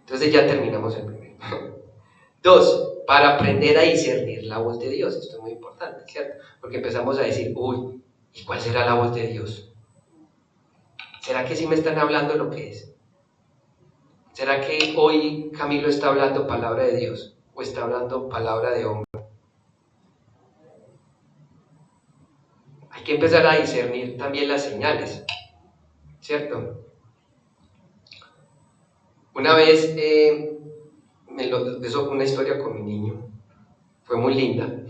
Entonces ya terminamos el primero. 2, para aprender a discernir la voz de Dios. Esto es muy importante, ¿cierto? Porque empezamos a decir, uy, ¿y cuál será la voz de Dios? ¿Será que sí me están hablando lo que es? ¿Será que hoy Camilo está hablando palabra de Dios o está hablando palabra de hombre? Hay que empezar a discernir también las señales, ¿cierto? Una vez, eso fue una historia con mi niño, fue muy linda,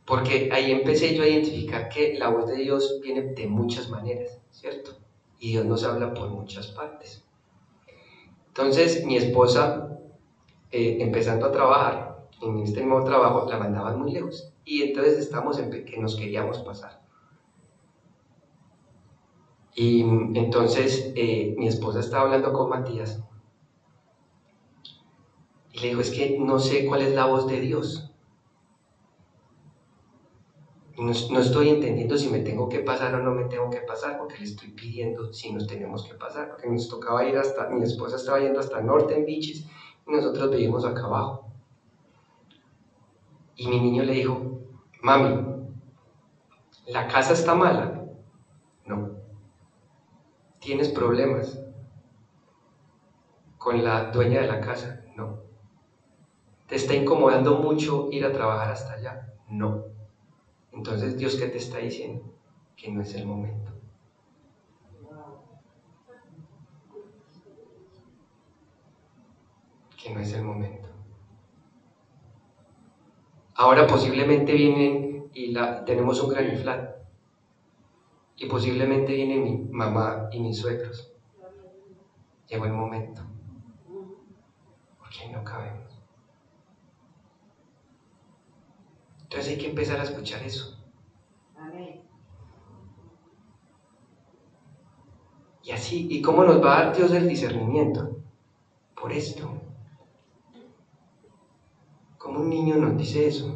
porque ahí empecé yo a identificar que la voz de Dios viene de muchas maneras, ¿cierto? Y Dios nos habla por muchas partes. Entonces mi esposa, empezando a trabajar, en este nuevo trabajo, la mandaban muy lejos, y entonces estamos en que nos queríamos pasar. Y entonces mi esposa estaba hablando con Matías, y le dijo, es que no sé cuál es la voz de Dios. No estoy entendiendo si me tengo que pasar o no me tengo que pasar, porque le estoy pidiendo si nos tenemos que pasar, porque nos tocaba ir hasta, mi esposa estaba yendo hasta Northern Beaches y nosotros vivimos acá abajo. Y mi niño le dijo, mami, ¿la casa está mala? No. ¿Tienes problemas con la dueña de la casa? No. ¿Te está incomodando mucho ir a trabajar hasta allá? No. Entonces, ¿Dios qué te está diciendo? Que no es el momento. Que no es el momento. Ahora posiblemente vienen y tenemos un gran inflado. Y posiblemente viene mi mamá y mis suegros. Llegó el momento. Porque ahí no cabemos. Entonces hay que empezar a escuchar eso. Y así, ¿y cómo nos va a dar Dios el discernimiento? Por esto. ¿Cómo un niño nos dice eso?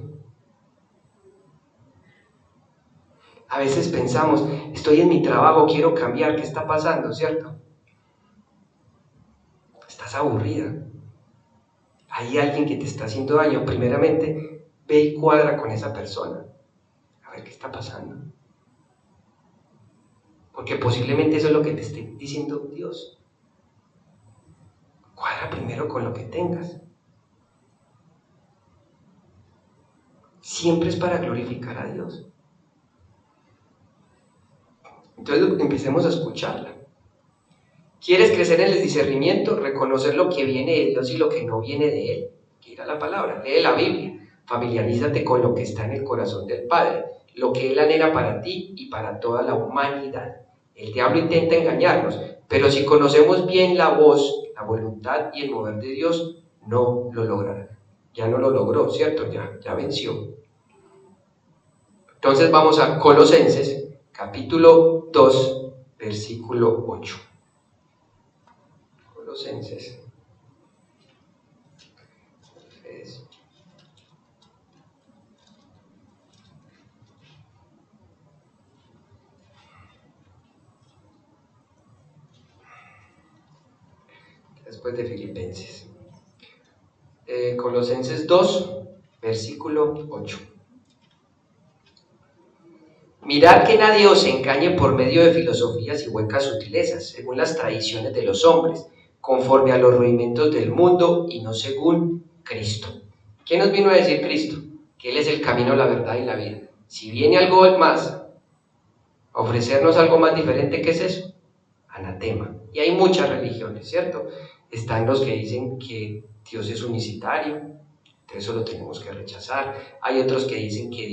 A veces pensamos, estoy en mi trabajo, quiero cambiar, ¿qué está pasando? ¿Cierto? Estás aburrida. Hay alguien que te está haciendo daño. Primeramente, ve y cuadra con esa persona. A ver qué está pasando. Porque posiblemente eso es lo que te esté diciendo Dios. Cuadra primero con lo que tengas. Siempre es para glorificar a Dios. Entonces empecemos a escucharla. ¿Quieres crecer en el discernimiento? Reconocer lo que viene de Dios y lo que no viene de Él. Que ir a la palabra, lee la Biblia. Familiarízate con lo que está en el corazón del Padre, lo que Él anhela para ti y para toda la humanidad. El diablo intenta engañarnos, pero si conocemos bien la voz, la voluntad y el mover de Dios, no lo logrará. Ya no lo logró, ¿cierto? Ya venció. Entonces vamos a Colosenses, capítulo 2, versículo 8. Colosenses. Después de Filipenses. Colosenses 2, versículo 8. Mirad que nadie os engañe por medio de filosofías y huecas sutilezas, según las tradiciones de los hombres, conforme a los rudimentos del mundo y no según Cristo. ¿Qué nos vino a decir Cristo? Que Él es el camino, la verdad y la vida. Si viene algo más, a ofrecernos algo más diferente, ¿qué es eso? Anatema. Y hay muchas religiones, ¿cierto? Están los que dicen que Dios es unicitario, entonces eso lo tenemos que rechazar. Hay otros que dicen que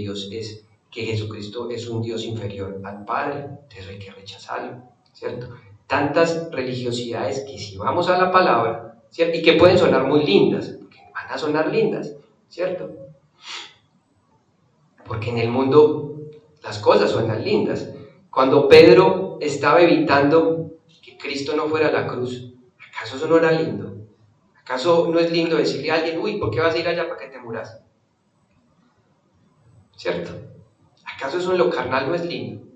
Jesucristo es un Dios inferior al Padre, entonces hay que rechazarlo, ¿cierto? Tantas religiosidades que si vamos a la palabra, ¿cierto? Y que pueden sonar muy lindas, porque van a sonar lindas, ¿cierto? Porque en el mundo las cosas suenan lindas. Cuando Pedro estaba evitando que Cristo no fuera a la cruz, ¿acaso eso no era lindo? ¿Acaso no es lindo decirle a alguien, uy, ¿por qué vas a ir allá para que te muras? ¿Cierto? ¿Acaso eso en lo carnal no es lindo?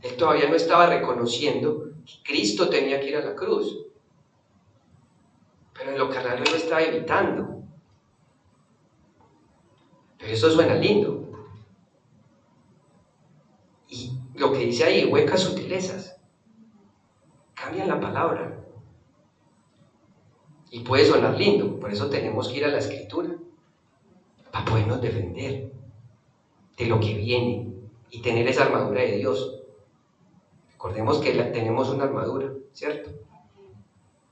Él todavía no estaba reconociendo que Cristo tenía que ir a la cruz. Pero en lo carnal él lo estaba evitando. Pero eso suena lindo. Y lo que dice ahí, huecas sutilezas. Cambian la palabra. Y puede sonar lindo, por eso tenemos que ir a la Escritura. Para podernos defender de lo que viene y tener esa armadura de Dios. Recordemos que tenemos una armadura, ¿cierto?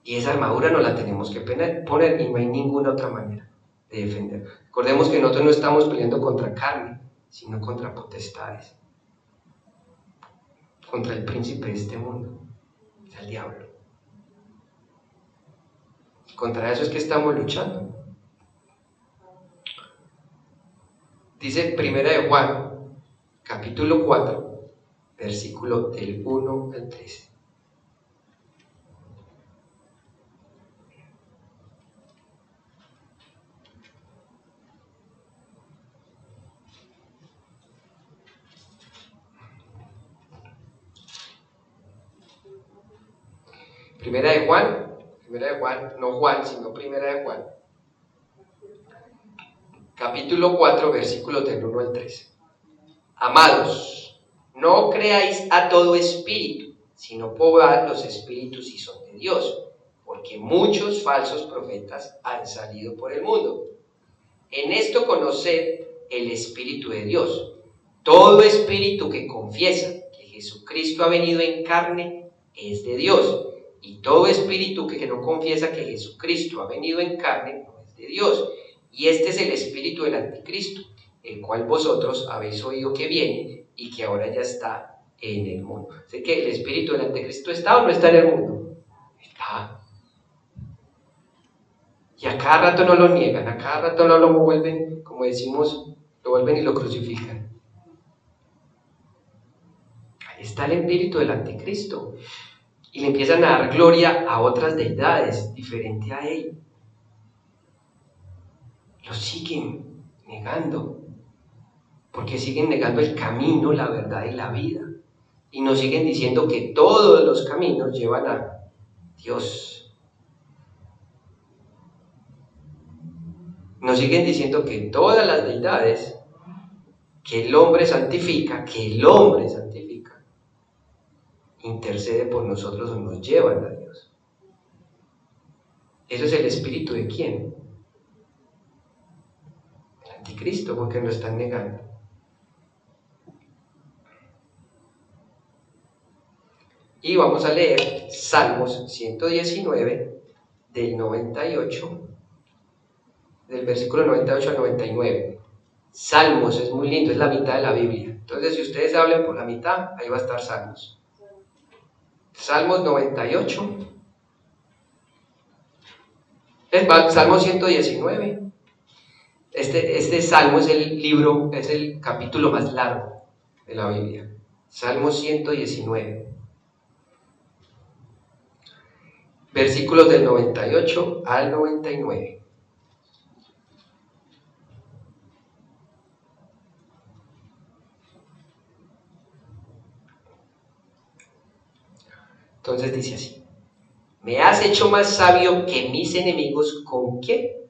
Y esa armadura no la tenemos que poner y no hay ninguna otra manera de defender. Recordemos que nosotros no estamos peleando contra carne, sino contra potestades, contra el príncipe de este mundo, es el diablo. Y contra eso es que estamos luchando. Dice Primera de Juan, capítulo 4, versículo del 1 al 13. Primera de Juan, no Juan, sino Primera de Juan, capítulo 4, versículos del 1 al 13. Amados, no creáis a todo espíritu, sino probad los espíritus si son de Dios, porque muchos falsos profetas han salido por el mundo. En esto conoced el Espíritu de Dios. Todo espíritu que confiesa que Jesucristo ha venido en carne es de Dios, y todo espíritu que no confiesa que Jesucristo ha venido en carne no es de Dios. Y este es el espíritu del anticristo, el cual vosotros habéis oído que viene y que ahora ya está en el mundo. Así que el espíritu del anticristo ¿está o no está en el mundo? Está. Y a cada rato no lo niegan, a cada rato no lo vuelven, como decimos, lo vuelven y lo crucifican. Ahí está el espíritu del anticristo. Y le empiezan a dar gloria a otras deidades diferente a él. Lo siguen negando, porque siguen negando el camino, la verdad y la vida. Y nos siguen diciendo que todos los caminos llevan a Dios. Nos siguen diciendo que todas las deidades que el hombre santifica, intercede por nosotros o nos llevan a Dios. ¿Eso es el espíritu de quién? El anticristo, porque lo están negando. Y vamos a leer Salmos 119, del 98, del versículo 98 al 99. Salmos es muy lindo, es la mitad de la Biblia. Entonces, si ustedes hablan por la mitad, ahí va a estar Salmos. Salmos 98. Salmo 119. Este salmo es el capítulo más largo de la Biblia. Salmo 119. Versículos del 98 al 99. Entonces dice así: ¿me has hecho más sabio que mis enemigos con qué?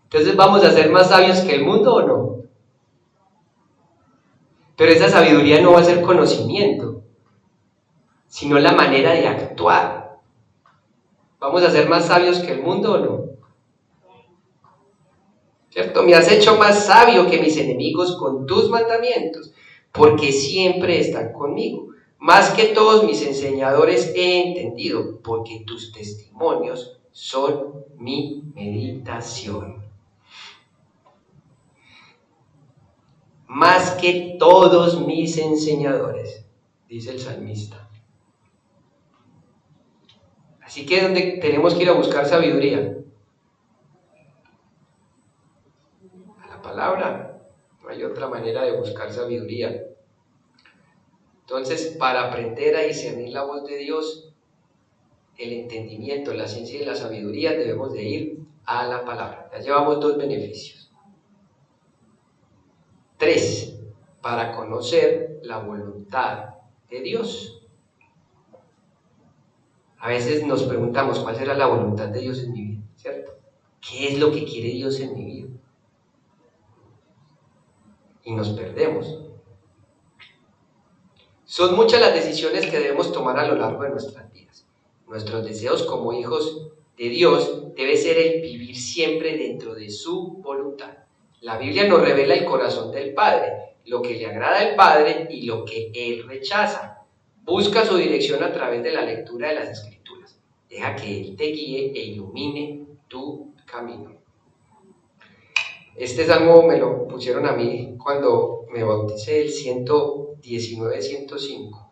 Entonces, ¿vamos a ser más sabios que el mundo o no? Pero esa sabiduría no va a ser conocimiento, sino la manera de actuar. ¿Vamos a ser más sabios que el mundo o no? ¿Cierto? Me has hecho más sabio que mis enemigos con tus mandamientos, porque siempre están conmigo. Más que todos mis enseñadores he entendido, porque tus testimonios son mi meditación. Más que todos mis enseñadores, dice el salmista. Así que es donde tenemos que ir a buscar sabiduría. palabra. No hay otra manera de buscar sabiduría. Entonces, para aprender a discernir la voz de Dios, el entendimiento, la ciencia y la sabiduría, debemos de ir a la palabra. Ya llevamos 2 beneficios. 3, para conocer la voluntad de Dios. A veces nos preguntamos cuál será la voluntad de Dios en mi vida, ¿cierto? ¿Qué es lo que quiere Dios en mi vida? Y nos perdemos. Son muchas las decisiones que debemos tomar a lo largo de nuestras vidas. Nuestros deseos como hijos de Dios debe ser el vivir siempre dentro de su voluntad. La Biblia nos revela el corazón del Padre, lo que le agrada al Padre y lo que Él rechaza. Busca su dirección a través de la lectura de las Escrituras. Deja que Él te guíe e ilumine tu camino. Este salmo me lo pusieron a mí cuando me bauticé, el 119-105.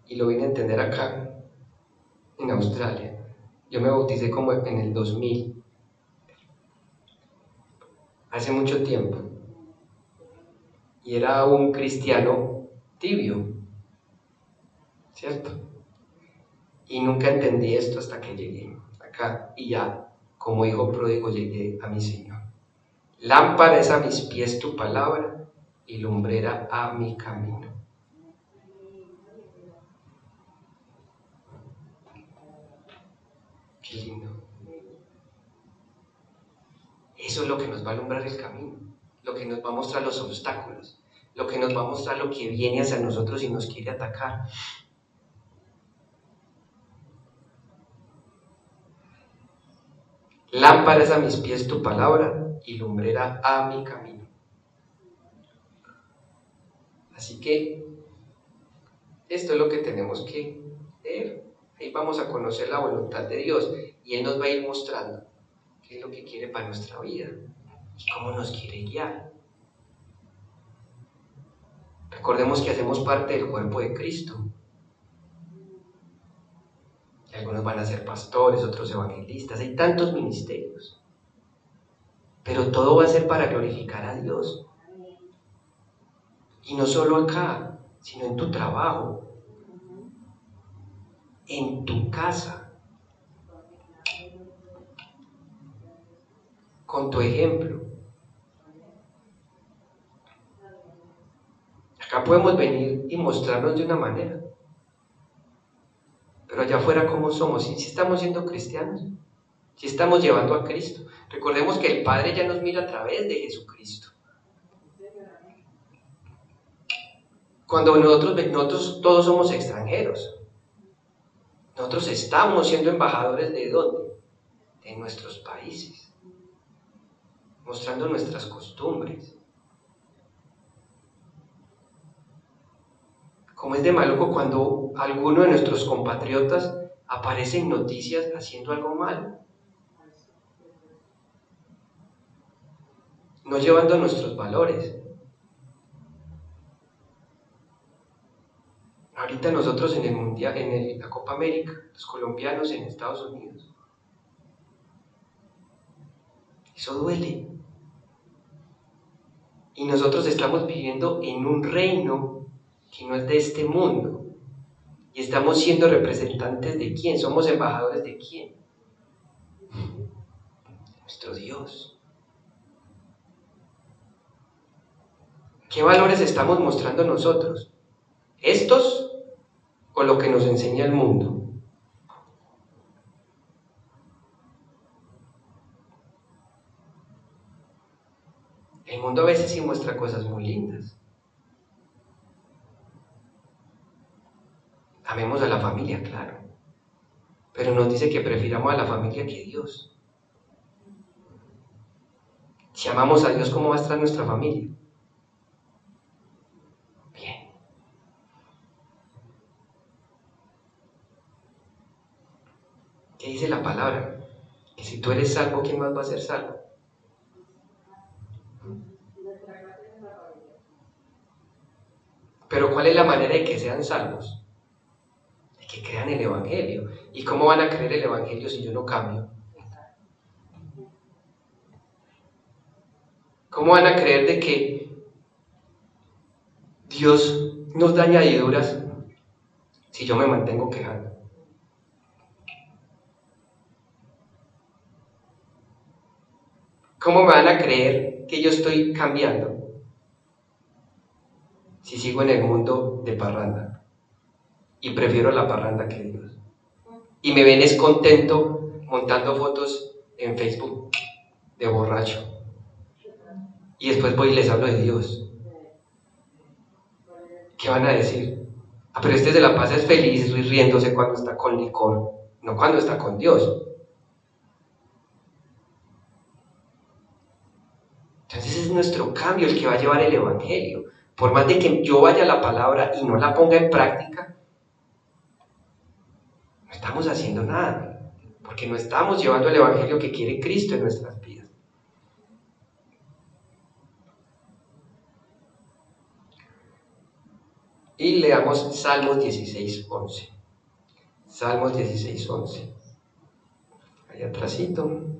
Y lo vine a entender acá, en Australia. Yo me bauticé como en el 2000, hace mucho tiempo. Y era un cristiano tibio, ¿cierto? Y nunca entendí esto hasta que llegué acá y ya, como hijo pródigo, llegué a mi Señor. Lámpara es a mis pies tu palabra y lumbrera a mi camino. Qué lindo. Eso es lo que nos va a alumbrar el camino, lo que nos va a mostrar los obstáculos, lo que nos va a mostrar lo que viene hacia nosotros y nos quiere atacar. Lámpara es a mis pies tu palabra y lumbrera a mi camino. Así que esto es lo que tenemos que leer. Ahí vamos a conocer la voluntad de Dios y Él nos va a ir mostrando qué es lo que quiere para nuestra vida y cómo nos quiere guiar. Recordemos que hacemos parte del cuerpo de Cristo. Y algunos van a ser pastores, otros evangelistas, hay tantos ministerios. Pero todo va a ser para glorificar a Dios. Y no solo acá, sino en tu trabajo, en tu casa, con tu ejemplo. Acá podemos venir y mostrarnos de una manera, pero allá afuera ¿cómo somos? Si estamos siendo cristianos, si estamos llevando a Cristo. Recordemos que el Padre ya nos mira a través de Jesucristo. Cuando nosotros todos somos extranjeros, nosotros estamos siendo embajadores ¿de dónde? De nuestros países, mostrando nuestras costumbres. Como es de maluco cuando alguno de nuestros compatriotas aparece en noticias haciendo algo malo, no llevando nuestros valores. Ahorita nosotros en el Mundial, en la Copa América, los colombianos en Estados Unidos. Eso duele. Y nosotros estamos viviendo en un reino que no es de este mundo. Y estamos siendo representantes de quién, somos embajadores de quién. Nuestro Dios. ¿Qué valores estamos mostrando nosotros? ¿Estos o lo que nos enseña el mundo? El mundo a veces sí muestra cosas muy lindas. Amemos a la familia, claro, pero nos dice que prefiramos a la familia que a Dios. Si amamos a Dios, ¿cómo va a estar nuestra familia? Bien. ¿Qué dice la palabra? Que si tú eres salvo, ¿quién más va a ser salvo? Pero ¿cuál es la manera de que sean salvos? De que crean el Evangelio. ¿Y cómo van a creer el Evangelio si yo no cambio? ¿Cómo van a creer de que Dios nos da añadiduras si yo me mantengo quejando? ¿Cómo me van a creer que yo estoy cambiando si sigo en el mundo de parranda y prefiero la parranda que Dios? Y me ven es contento montando fotos en Facebook de borracho. Y después voy y les hablo de Dios. ¿Qué van a decir? Ah, pero este se la pasa es feliz riéndose cuando está con licor, no cuando está con Dios. Entonces es nuestro cambio el que va a llevar el Evangelio. Por más de que yo vaya a la palabra y no la ponga en práctica, no estamos haciendo nada, porque no estamos llevando el Evangelio que quiere Cristo en nuestras vidas. Y leamos Salmos 16:11. Salmos 16:11. Ahí atrásito. Amén.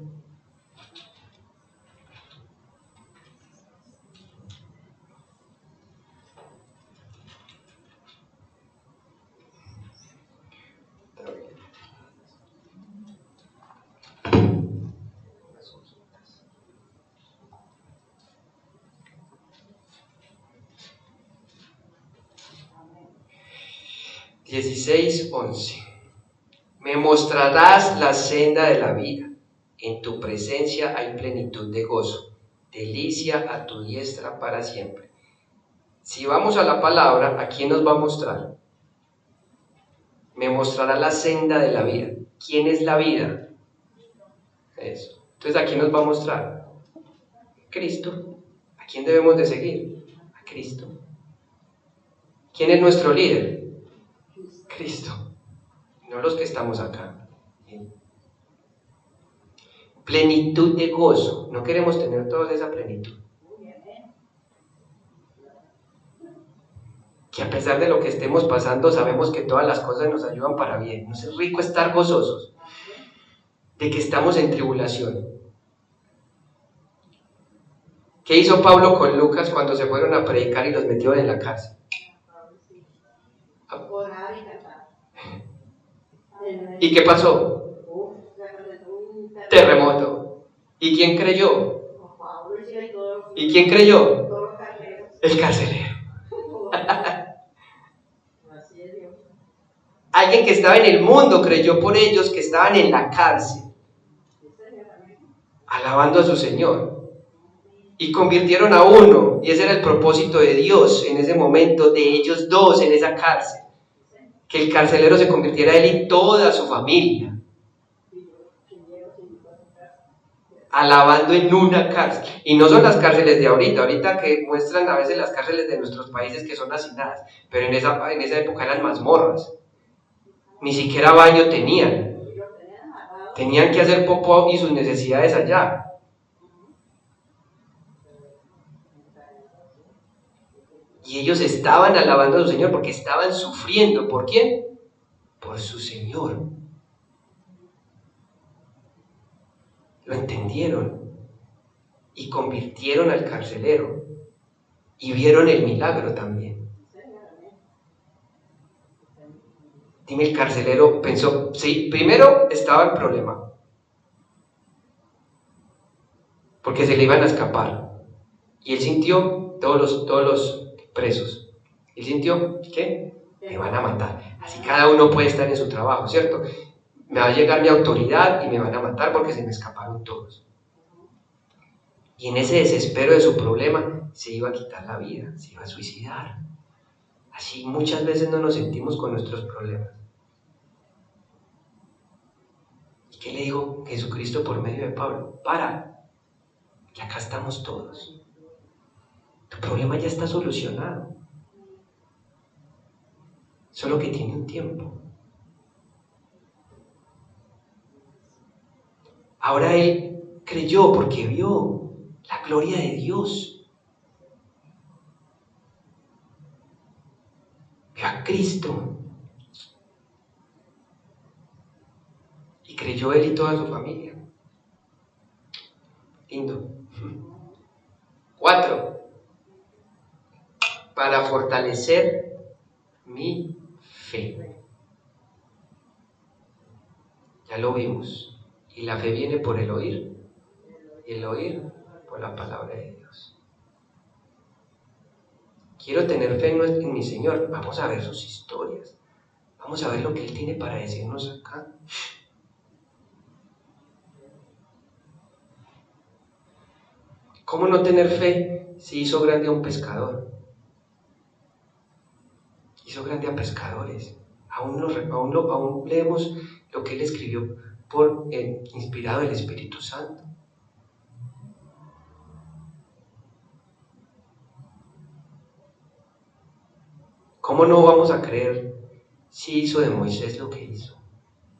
16:11. Me mostrarás la senda de la vida. En tu presencia hay plenitud de gozo. Delicia a tu diestra para siempre. Si vamos a la palabra, ¿a quién nos va a mostrar? Me mostrará la senda de la vida. ¿Quién es la vida? Eso. Entonces, ¿a quién nos va a mostrar? Cristo. ¿A quién debemos de seguir? A Cristo. ¿Quién es nuestro líder? Cristo. No los que estamos acá. Plenitud de gozo. No queremos tener toda esa plenitud. Que a pesar de lo que estemos pasando, sabemos que todas las cosas nos ayudan para bien. Nos es rico estar gozosos de que estamos en tribulación. ¿Qué hizo Pablo con Lucas cuando se fueron a predicar y los metieron en la cárcel? ¿Y qué pasó? Terremoto. ¿Y quién creyó? ¿Y quién creyó? El carcelero. Alguien que estaba en el mundo creyó por ellos que estaban en la cárcel, alabando a su Señor. Y convirtieron a uno, y ese era el propósito de Dios en ese momento, de ellos dos en esa cárcel. Que el carcelero se convirtiera él y toda su familia, alabando en una cárcel. Y no son las cárceles de ahorita que muestran a veces las cárceles de nuestros países que son hacinadas, pero en esa época eran mazmorras. Ni siquiera baño tenían. Tenían que hacer popó y sus necesidades allá. Y ellos estaban alabando a su Señor porque estaban sufriendo. ¿Por quién? Por su Señor. Lo entendieron y convirtieron al carcelero y vieron el milagro también. Dime, el carcelero pensó, sí, primero estaba el problema, porque se le iban a escapar. Y él sintió, todos los presos, él sintió, ¿qué? Me van a matar. Así cada uno puede estar en su trabajo, ¿cierto? Me va a llegar mi autoridad y me van a matar porque se me escaparon todos. Y en ese desespero de su problema se iba a quitar la vida, se iba a suicidar. Así muchas veces no nos sentimos con nuestros problemas. ¿Y qué le dijo Jesucristo por medio de Pablo? Para, que acá estamos todos. Tu problema ya está solucionado. Solo que tiene un tiempo. Ahora él creyó porque vio la gloria de Dios. Vio a Cristo. Y creyó él y toda su familia. Lindo. 4. Para fortalecer mi fe. Ya lo vimos. Y la fe viene por el oír. Y el oír por la palabra de Dios. Quiero tener fe en mi Señor. Vamos a ver sus historias. Vamos a ver lo que Él tiene para decirnos acá. ¿Cómo no tener fe si hizo grande a un pescador? Hizo grande a pescadores. Aún leemos lo que Él escribió inspirado del Espíritu Santo. ¿Cómo no vamos a creer si hizo de Moisés lo que hizo?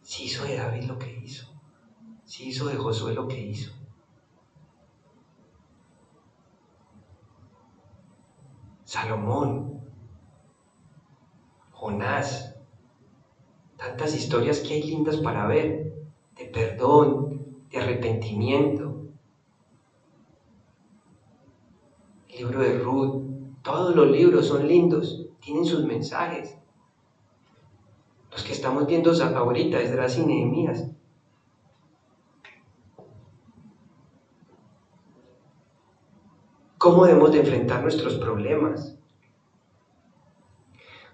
Si hizo de David lo que hizo. Si hizo de Josué lo que hizo. Salomón, Jonás, tantas historias que hay lindas para ver, de perdón, de arrepentimiento. El libro de Ruth, todos los libros son lindos, tienen sus mensajes. Los que estamos viendo ahorita, Esdras y Nehemías. ¿Cómo debemos de enfrentar nuestros problemas?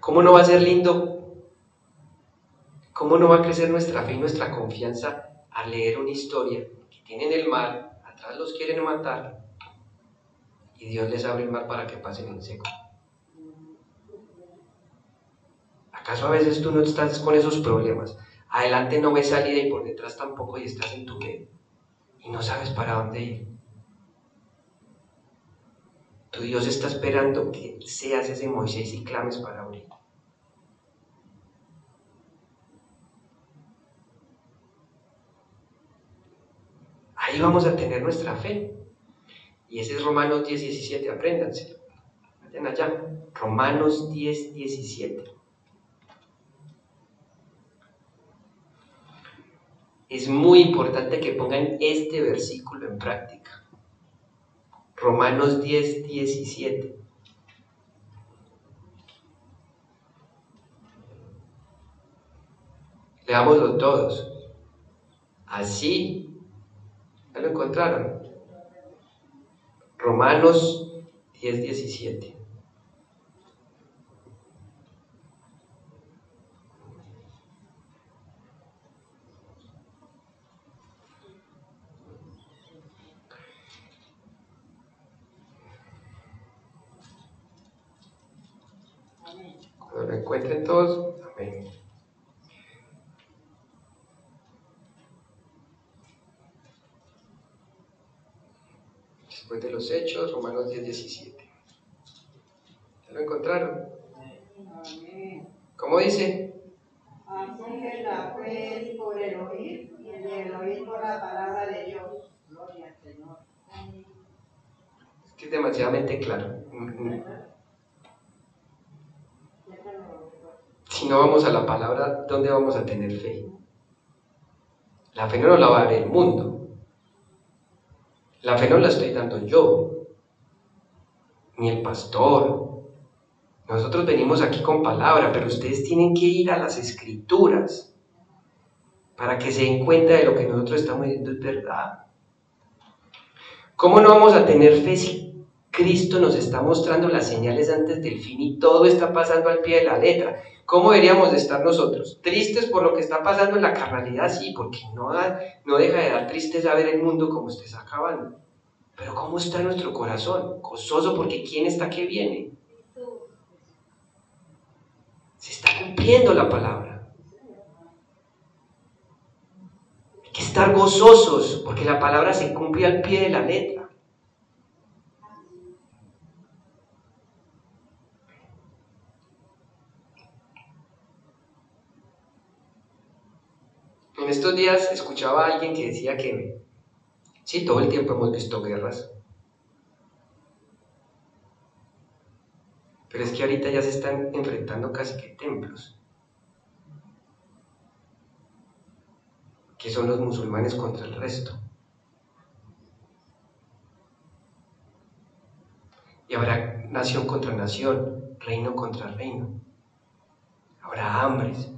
¿Cómo no va a ser lindo? ¿Cómo no va a crecer nuestra fe y nuestra confianza al leer una historia que tienen el mar, atrás los quieren matar y Dios les abre el mar para que pasen en seco? ¿Acaso a veces tú no estás con esos problemas? Adelante no ves salida y por detrás tampoco y estás en tu medio y no sabes para dónde ir. Tu Dios está esperando que seas ese Moisés y clames para abrir. Ahí vamos a tener nuestra fe. Y ese es Romanos 10, 17, apréndanse. Vayan allá. Romanos 10, 17. Es muy importante que pongan este versículo en práctica. Romanos 10, 17. Leámoslo todos. Así, ¿ya lo encontraron? Romanos 10, 17. Cuando lo encuentren todos, amén. Después de los Hechos, Romanos 10, 17. ¿Ya lo encontraron? ¿Cómo dice? Así que la fe es por el oír y el oír por la palabra de Dios. Gloria al Señor. Es que es demasiadamente claro. Si no vamos a la palabra, ¿dónde vamos a tener fe? La fe no nos la va a dar el mundo. La fe no la estoy dando yo, ni el pastor. Nosotros venimos aquí con palabra, pero ustedes tienen que ir a las Escrituras para que se den cuenta de lo que nosotros estamos diciendo es verdad. ¿Cómo no vamos a tener fe si Cristo nos está mostrando las señales antes del fin y todo está pasando al pie de la letra? ¿Cómo deberíamos de estar nosotros? ¿Tristes por lo que está pasando en la carnalidad? Sí, porque no deja de dar tristeza ver el mundo como se está acabando. Pero ¿cómo está nuestro corazón? Gozoso porque ¿quién está que viene? Se está cumpliendo la palabra. Hay que estar gozosos porque la palabra se cumple al pie de la letra. En estos días escuchaba a alguien que decía que sí, todo el tiempo hemos visto guerras, pero es que ahorita ya se están enfrentando casi que templos, que son los musulmanes contra el resto. Y habrá nación contra nación, reino contra reino. Habrá hambres.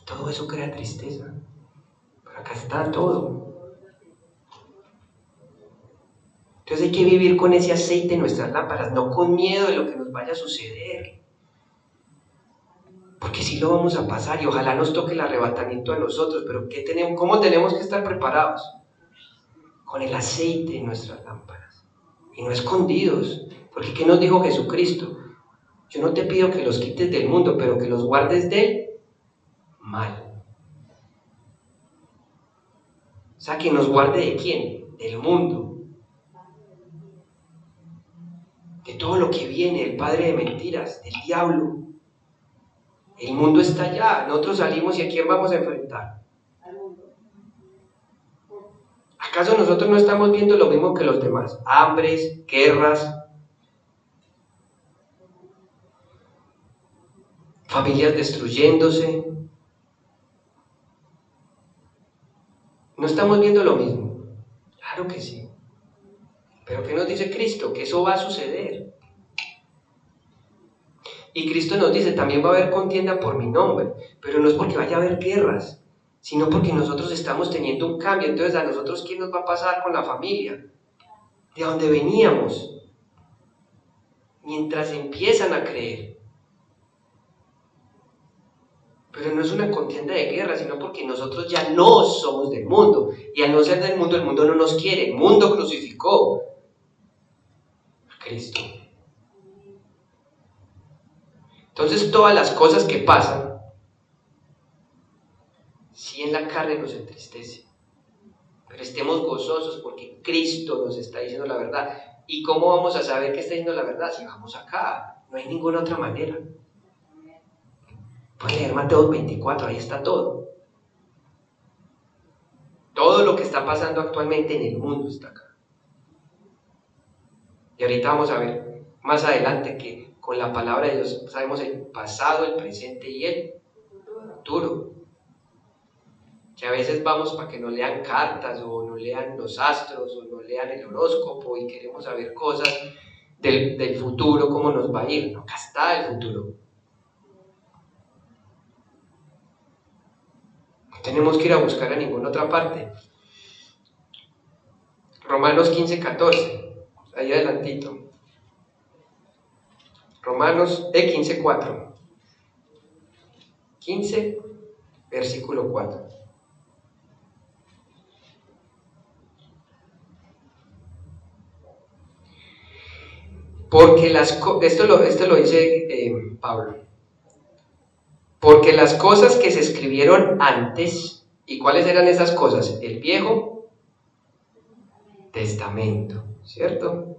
Todo eso crea tristeza. Pero acá está todo. Entonces hay que vivir con ese aceite en nuestras lámparas, no con miedo de lo que nos vaya a suceder. Porque sí lo vamos a pasar y ojalá nos toque el arrebatamiento a nosotros, pero ¿cómo tenemos que estar preparados? Con el aceite en nuestras lámparas. Y no escondidos. Porque ¿qué nos dijo Jesucristo? Yo no te pido que los quites del mundo, pero que los guardes del mal. O sea, que nos guarde ¿de quién? Del mundo. De todo lo que viene, el padre de mentiras, del diablo. El mundo está allá, nosotros salimos y ¿a quién vamos a enfrentar? ¿Acaso nosotros no estamos viendo lo mismo que los demás? Hambres, guerras, familias destruyéndose. ¿No estamos viendo lo mismo? Claro que sí. Pero ¿qué nos dice Cristo? Que eso va a suceder. Y Cristo nos dice, también va a haber contienda por mi nombre, pero no es porque vaya a haber guerras, sino porque nosotros estamos teniendo un cambio. Entonces, ¿a nosotros qué nos va a pasar con la familia? De donde veníamos. Mientras empiezan a creer. Pero no es una contienda de guerra, sino porque nosotros ya no somos del mundo. Y al no ser del mundo, el mundo no nos quiere. El mundo crucificó a Cristo. Entonces todas las cosas que pasan, sí en la carne nos entristece, pero estemos gozosos porque Cristo nos está diciendo la verdad. ¿Y cómo vamos a saber que está diciendo la verdad? Si vamos acá, no hay ninguna otra manera. Pueden leer Mateo 24, ahí está todo. Todo lo que está pasando actualmente en el mundo está acá. Y ahorita vamos a ver más adelante que con la palabra de Dios sabemos el pasado, el presente y el futuro. Que a veces vamos para que nos lean cartas o nos lean los astros o nos lean el horóscopo y queremos saber cosas del futuro, cómo nos va a ir. No, acá está el futuro. No tenemos que ir a buscar a ninguna otra parte. Romanos 15:14, ahí adelantito. Romanos 15:4. 15, versículo 4. Porque esto lo dice Pablo. Porque las cosas que se escribieron antes, ¿y cuáles eran esas cosas? El Viejo Testamento, ¿cierto?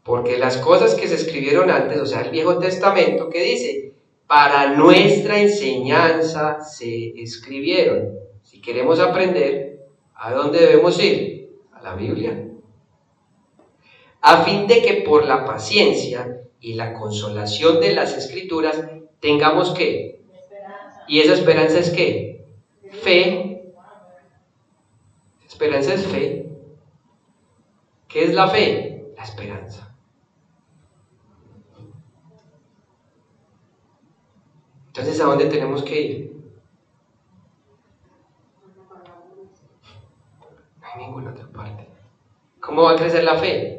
Porque las cosas que se escribieron antes, o sea, el Viejo Testamento, ¿qué dice? Para nuestra enseñanza se escribieron. Si queremos aprender, ¿a dónde debemos ir? A la Biblia. A fin de que por la paciencia y la consolación de las Escrituras tengamos ¿qué? ¿Y esa esperanza es qué? Fe. Esperanza es fe. ¿Qué es la fe? La esperanza. Entonces, ¿a dónde tenemos que ir? No hay ninguna otra parte. ¿Cómo va a crecer la fe?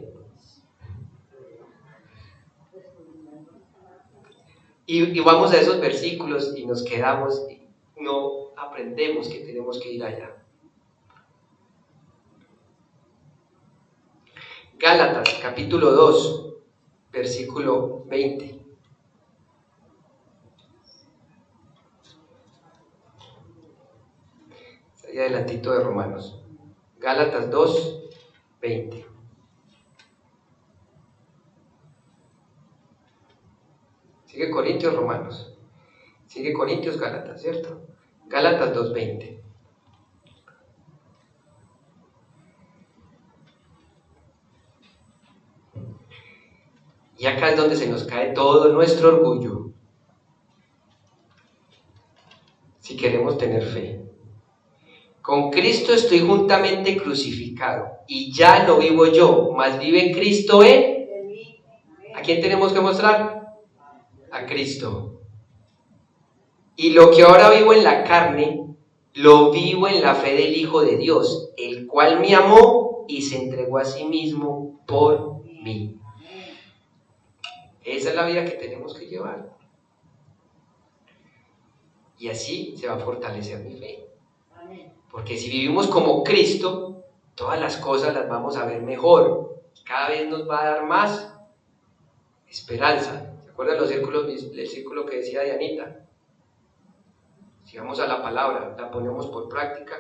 Y vamos a esos versículos y nos quedamos y no aprendemos que tenemos que ir allá. Gálatas, capítulo 2, versículo 20. Está ahí adelantito de Romanos. Gálatas 2, 20. Sigue Corintios, Romanos. Sigue Corintios, Gálatas, ¿cierto? Gálatas 2, 20. Y acá es donde se nos cae todo nuestro orgullo. Si queremos tener fe. Con Cristo estoy juntamente crucificado, y ya no vivo yo, mas vive Cristo en... ¿A quién tenemos que mostrar? A Cristo. Y lo que ahora vivo en la carne, lo vivo en la fe del Hijo de Dios, el cual me amó y se entregó a sí mismo por mí. Esa es la vida que tenemos que llevar. Y así se va a fortalecer mi fe. Porque si vivimos como Cristo, todas las cosas las vamos a ver mejor. Cada vez nos va a dar más esperanza. ¿Se acuerdan los círculos, el círculo que decía Dianita? Si vamos a la palabra, la ponemos por práctica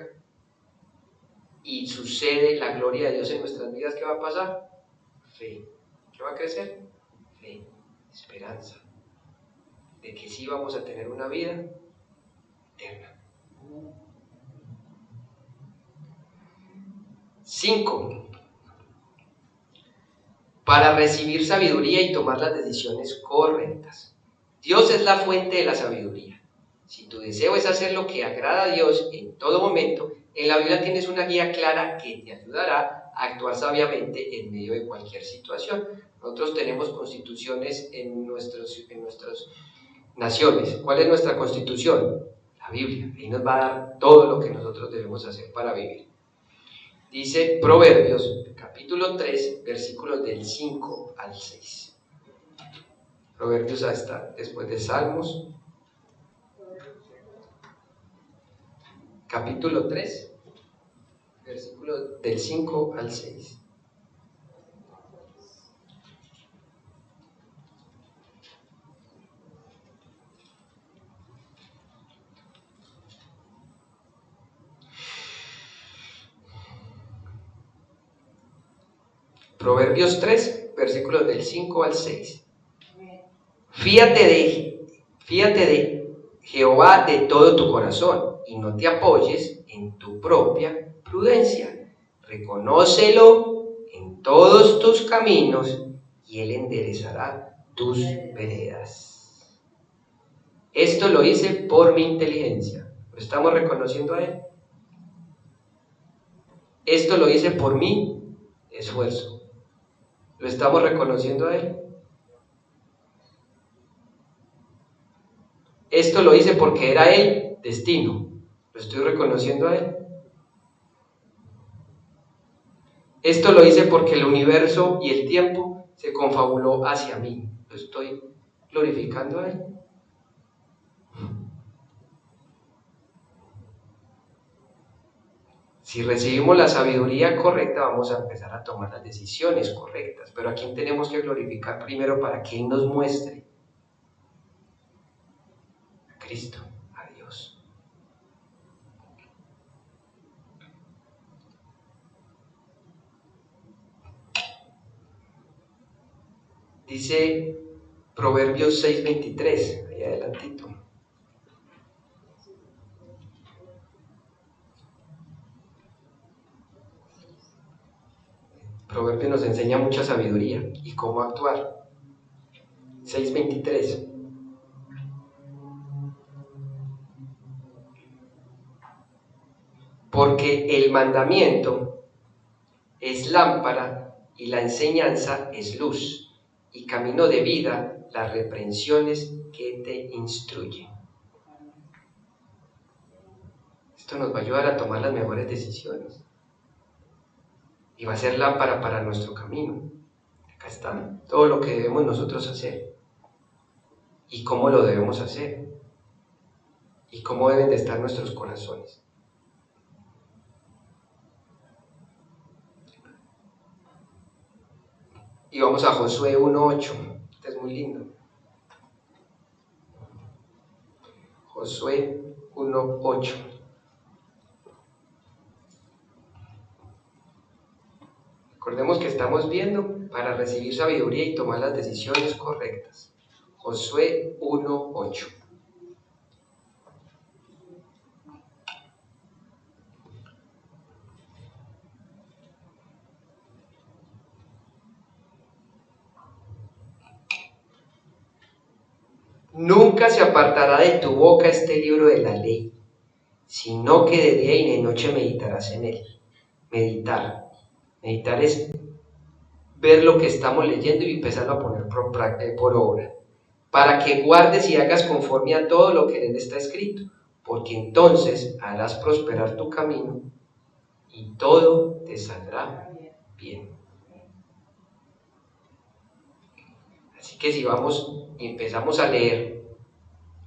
y sucede la gloria de Dios en nuestras vidas, ¿qué va a pasar? Fe. ¿Qué va a crecer? Fe, esperanza. De que sí vamos a tener una vida eterna. 5. Para recibir sabiduría y tomar las decisiones correctas. Dios es la fuente de la sabiduría. Si tu deseo es hacer lo que agrada a Dios en todo momento, en la Biblia tienes una guía clara que te ayudará a actuar sabiamente en medio de cualquier situación. Nosotros tenemos constituciones en nuestras naciones. ¿Cuál es nuestra constitución? La Biblia. Ahí nos va a dar todo lo que nosotros debemos hacer para vivir. Dice Proverbios, capítulo 3, versículos del 5 al 6. Proverbios está después de Salmos. Capítulo 3, versículos del 5 al 6. Proverbios 3, versículos del 5 al 6. Fíate de Jehová de todo tu corazón y no te apoyes en tu propia prudencia. Reconócelo en todos tus caminos y Él enderezará tus veredas. Esto lo hice por mi inteligencia. ¿Lo estamos reconociendo a Él? Esto lo hice por mi esfuerzo. ¿Lo estamos reconociendo a Él? Esto lo hice porque era el destino. ¿Lo estoy reconociendo a Él? Esto lo hice porque el universo y el tiempo se confabuló hacia mí. ¿Lo estoy glorificando a Él? Si recibimos la sabiduría correcta, vamos a empezar a tomar las decisiones correctas. Pero ¿a quién tenemos que glorificar primero para que Él nos muestre? A Cristo, a Dios. Dice Proverbios 6:23, ahí adelantito. Proverbios nos enseña mucha sabiduría y cómo actuar. 6:23. Porque el mandamiento es lámpara y la enseñanza es luz, y camino de vida las reprensiones que te instruyen. Esto nos va a ayudar a tomar las mejores decisiones. Y va a ser lámpara para nuestro camino. Acá está todo lo que debemos nosotros hacer. Y cómo lo debemos hacer. Y cómo deben de estar nuestros corazones. Y vamos a Josué 1:8. Este es muy lindo. Josué 1:8. Recordemos que estamos viendo para recibir sabiduría y tomar las decisiones correctas. Josué 1:8. Nunca se apartará de tu boca este libro de la ley, sino que de día y de noche meditarás en él. Meditar es ver lo que estamos leyendo y empezarlo a poner por obra, para que guardes y hagas conforme a todo lo que en él está escrito, porque entonces harás prosperar tu camino y todo te saldrá bien. Así que si vamos y empezamos a leer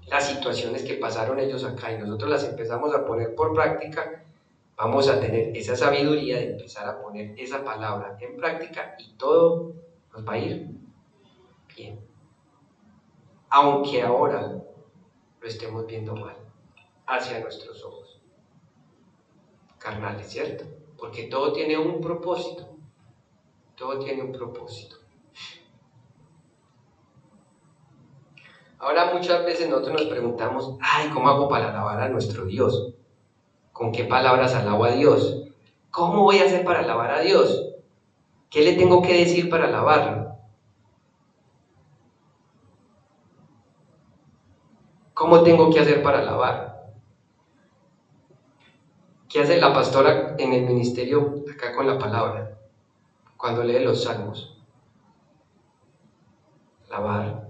las situaciones que pasaron ellos acá y nosotros las empezamos a poner por práctica, vamos a tener esa sabiduría de empezar a poner esa palabra en práctica y todo nos va a ir bien. Aunque ahora lo estemos viendo mal, hacia nuestros ojos carnales, ¿cierto? Porque todo tiene un propósito. Todo tiene un propósito. Ahora muchas veces nosotros nos preguntamos, ¿cómo hago para alabar a nuestro Dios? ¿Con qué palabras alabo a Dios? ¿Cómo voy a hacer para alabar a Dios? ¿Qué le tengo que decir para alabarlo? ¿Cómo tengo que hacer para alabar? ¿Qué hace la pastora en el ministerio acá con la palabra? Cuando lee los salmos. Alabar.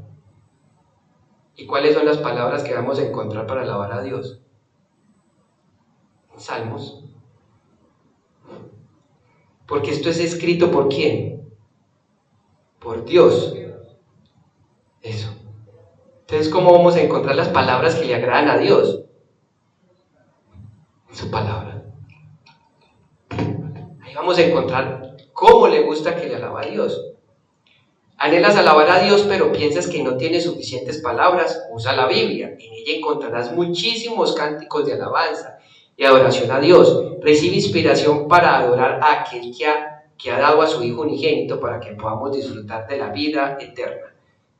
¿Y cuáles son las palabras que vamos a encontrar para alabar a Dios? En Salmos. Porque esto es escrito ¿por quién? Por Dios. Eso. Entonces, ¿cómo vamos a encontrar las palabras que le agradan a Dios? En su palabra. Ahí vamos a encontrar cómo le gusta que le alabe a Dios. Anhelas alabar a Dios, pero piensas que no tiene suficientes palabras, usa la Biblia. En ella encontrarás muchísimos cánticos de alabanza y adoración a Dios. Recibe inspiración para adorar a aquel que ha dado a su Hijo unigénito para que podamos disfrutar de la vida eterna.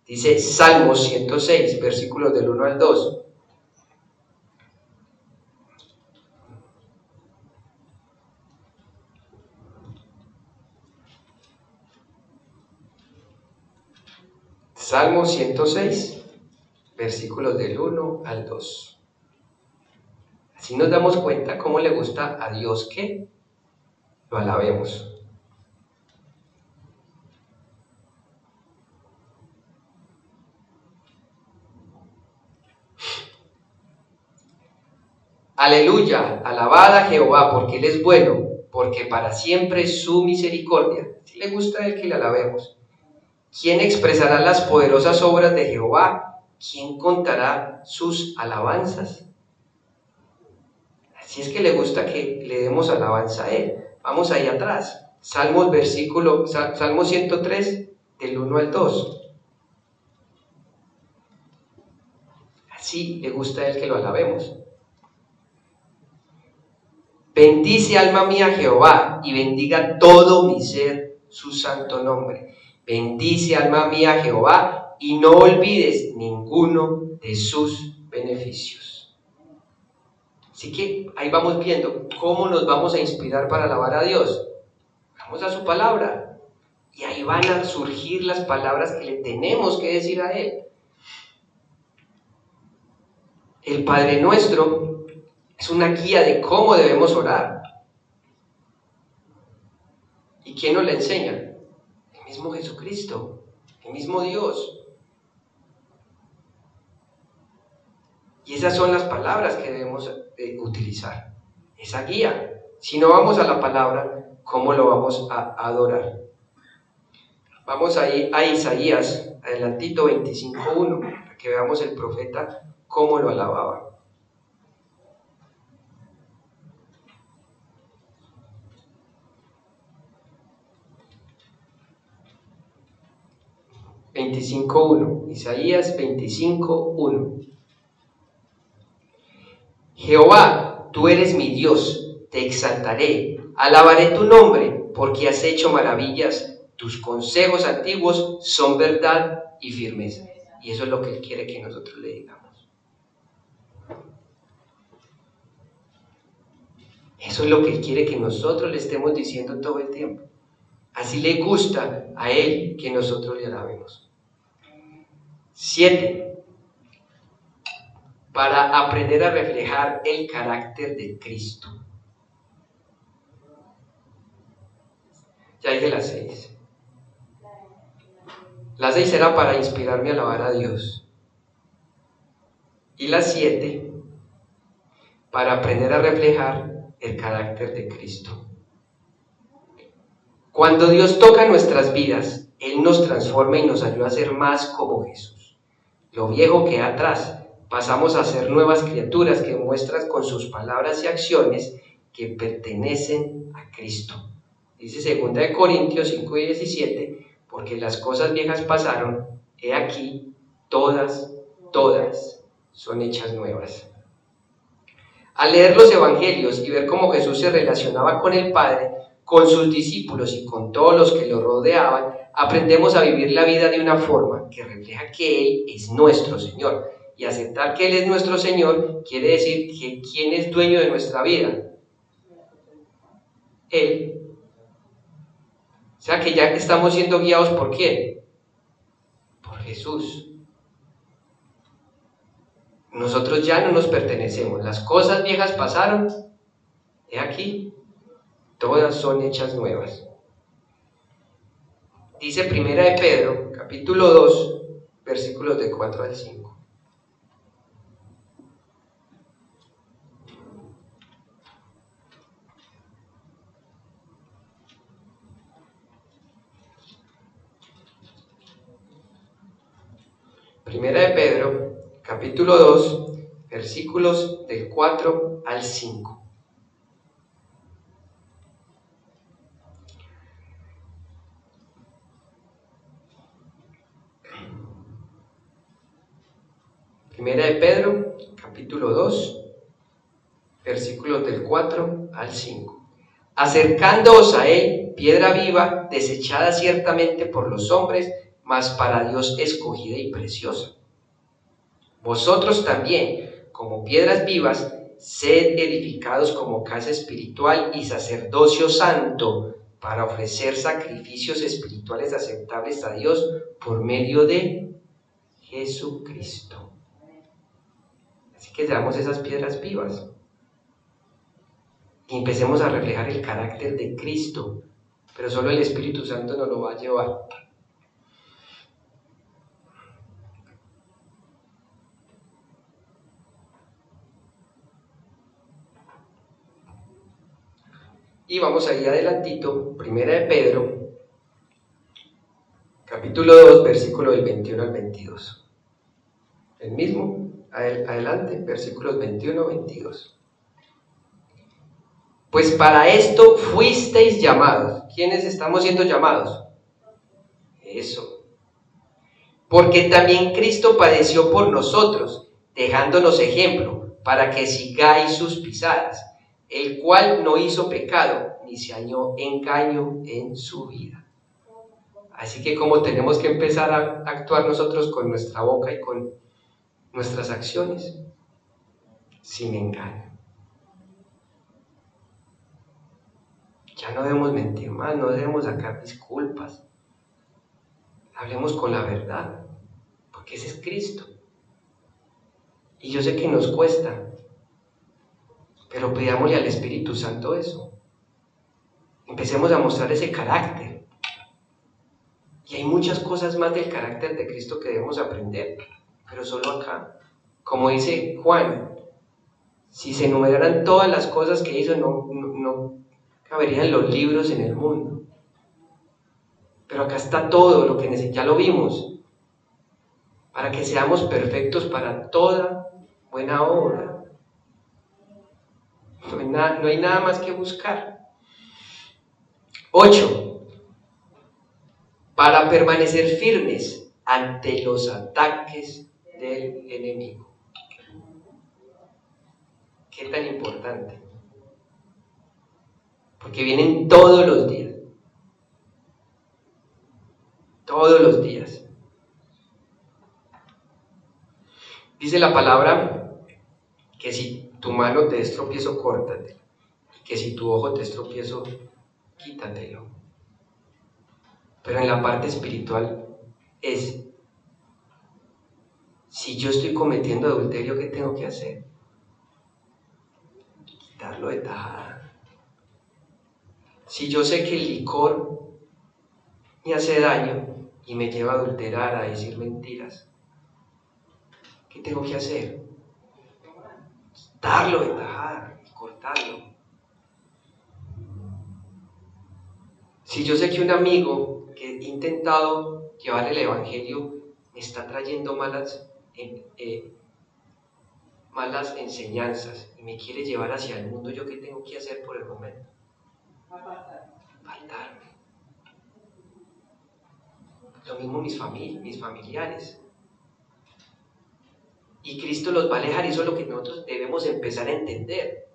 Dice Salmos 106, versículos del 1 al 2. Salmo 106, versículos del 1 al 2. Así nos damos cuenta cómo le gusta a Dios que lo alabemos. Aleluya, alabad a Jehová, porque Él es bueno, porque para siempre es su misericordia. Si le gusta a Él que le alabemos. ¿Quién expresará las poderosas obras de Jehová? ¿Quién contará sus alabanzas? Así es que le gusta que le demos alabanza a Él. Vamos ahí atrás. Salmo 103, del 1 al 2. Así le gusta a Él que lo alabemos. Bendice alma mía Jehová, y bendiga todo mi ser su santo nombre. Bendice alma mía Jehová, y no olvides ninguno de sus beneficios. Así que ahí vamos viendo cómo nos vamos a inspirar para alabar a Dios. Vamos a su palabra, y ahí van a surgir las palabras que le tenemos que decir a Él. El Padre Nuestro es una guía de cómo debemos orar. ¿Y quién nos la enseña? El mismo Jesucristo, el mismo Dios. Y esas son las palabras que debemos utilizar, esa guía. Si no vamos a la palabra, ¿cómo lo vamos a adorar? Vamos ahí a Isaías, adelantito 25:1, para que veamos el profeta cómo lo alababa. 25:1, Isaías 25:1. Jehová, tú eres mi Dios, te exaltaré, alabaré tu nombre, porque has hecho maravillas, tus consejos antiguos son verdad y firmeza. Y eso es lo que Él quiere que nosotros le digamos. Eso es lo que Él quiere que nosotros le estemos diciendo todo el tiempo. Así le gusta a Él que nosotros le alabemos. 7. para aprender a reflejar el carácter de Cristo. Ya dije las 6. La 6 era para inspirarme a alabar a Dios. Y la 7, para aprender a reflejar el carácter de Cristo. Cuando Dios toca nuestras vidas, Él nos transforma y nos ayuda a ser más como Jesús. Lo viejo queda atrás, pasamos a ser nuevas criaturas que muestran con sus palabras y acciones que pertenecen a Cristo. Dice 2 Corintios 5:17, porque las cosas viejas pasaron, he aquí, todas son hechas nuevas. Al leer los evangelios y ver cómo Jesús se relacionaba con el Padre, con sus discípulos y con todos los que lo rodeaban, aprendemos a vivir la vida de una forma que refleja que Él es nuestro Señor. Y aceptar que Él es nuestro Señor quiere decir que ¿quién es dueño de nuestra vida? Él. O sea que ya estamos siendo guiados ¿por quién? Por Jesús. Nosotros ya no nos pertenecemos. Las cosas viejas pasaron. He aquí, todas son hechas nuevas. Dice 1 de Pedro, capítulo 2, versículos de 4 al 5. Primera de Pedro, capítulo 2, versículos del 4 al 5. Primera de Pedro, capítulo 2, versículos del 4 al 5. Acercándoos a Él, piedra viva, desechada ciertamente por los hombres, mas para Dios escogida y preciosa. Vosotros también, como piedras vivas, sed edificados como casa espiritual y sacerdocio santo, para ofrecer sacrificios espirituales aceptables a Dios por medio de Jesucristo. Así que seamos esas piedras vivas y empecemos a reflejar el carácter de Cristo, pero solo el Espíritu Santo nos lo va a llevar. Y vamos ahí adelantito, Primera de Pedro, capítulo 2, versículo del 21 al 22. El mismo, adelante, versículos 21 22. Pues para esto fuisteis llamados. ¿Quiénes estamos siendo llamados? Eso. Porque también Cristo padeció por nosotros, dejándonos ejemplo, para que sigáis sus pisadas, el cual no hizo pecado, ni se halló engaño en su vida. Así que como tenemos que empezar a actuar nosotros con nuestra boca y con nuestras acciones, sin engaño. Ya no debemos mentir más, no debemos sacar disculpas. Hablemos con la verdad, porque ese es Cristo. Y yo sé que nos cuesta, pero pidámosle al Espíritu Santo eso. Empecemos a mostrar ese carácter. Y hay muchas cosas más del carácter de Cristo que debemos aprender, pero solo acá. Como dice Juan, si se enumeraran todas las cosas que hizo, no caberían los libros en el mundo. Pero acá está todo lo que necesitamos, ya lo vimos, para que seamos perfectos para toda buena obra. No hay nada más que buscar. 8. Para permanecer firmes ante los ataques del enemigo. ¿Qué tan importante? Porque vienen todos los días. Todos los días. Dice la palabra que si tu mano te es tropiezo, córtatela. Que si tu ojo te es tropiezo, quítatelo. Pero en la parte espiritual es Si yo estoy cometiendo adulterio, ¿qué tengo que hacer? Quitarlo de tajada. Si yo sé que el licor me hace daño y me lleva a adulterar, a decir mentiras, ¿qué tengo que hacer? Quitarlo de tajada, cortarlo. Si yo sé que un amigo que he intentado llevar el evangelio me está trayendo malas enseñanzas y me quiere llevar hacia el mundo, ¿yo qué tengo que hacer por el momento? Apartarme. Lo mismo mis familiares. Y Cristo los va a alejar, y eso es lo que nosotros debemos empezar a entender.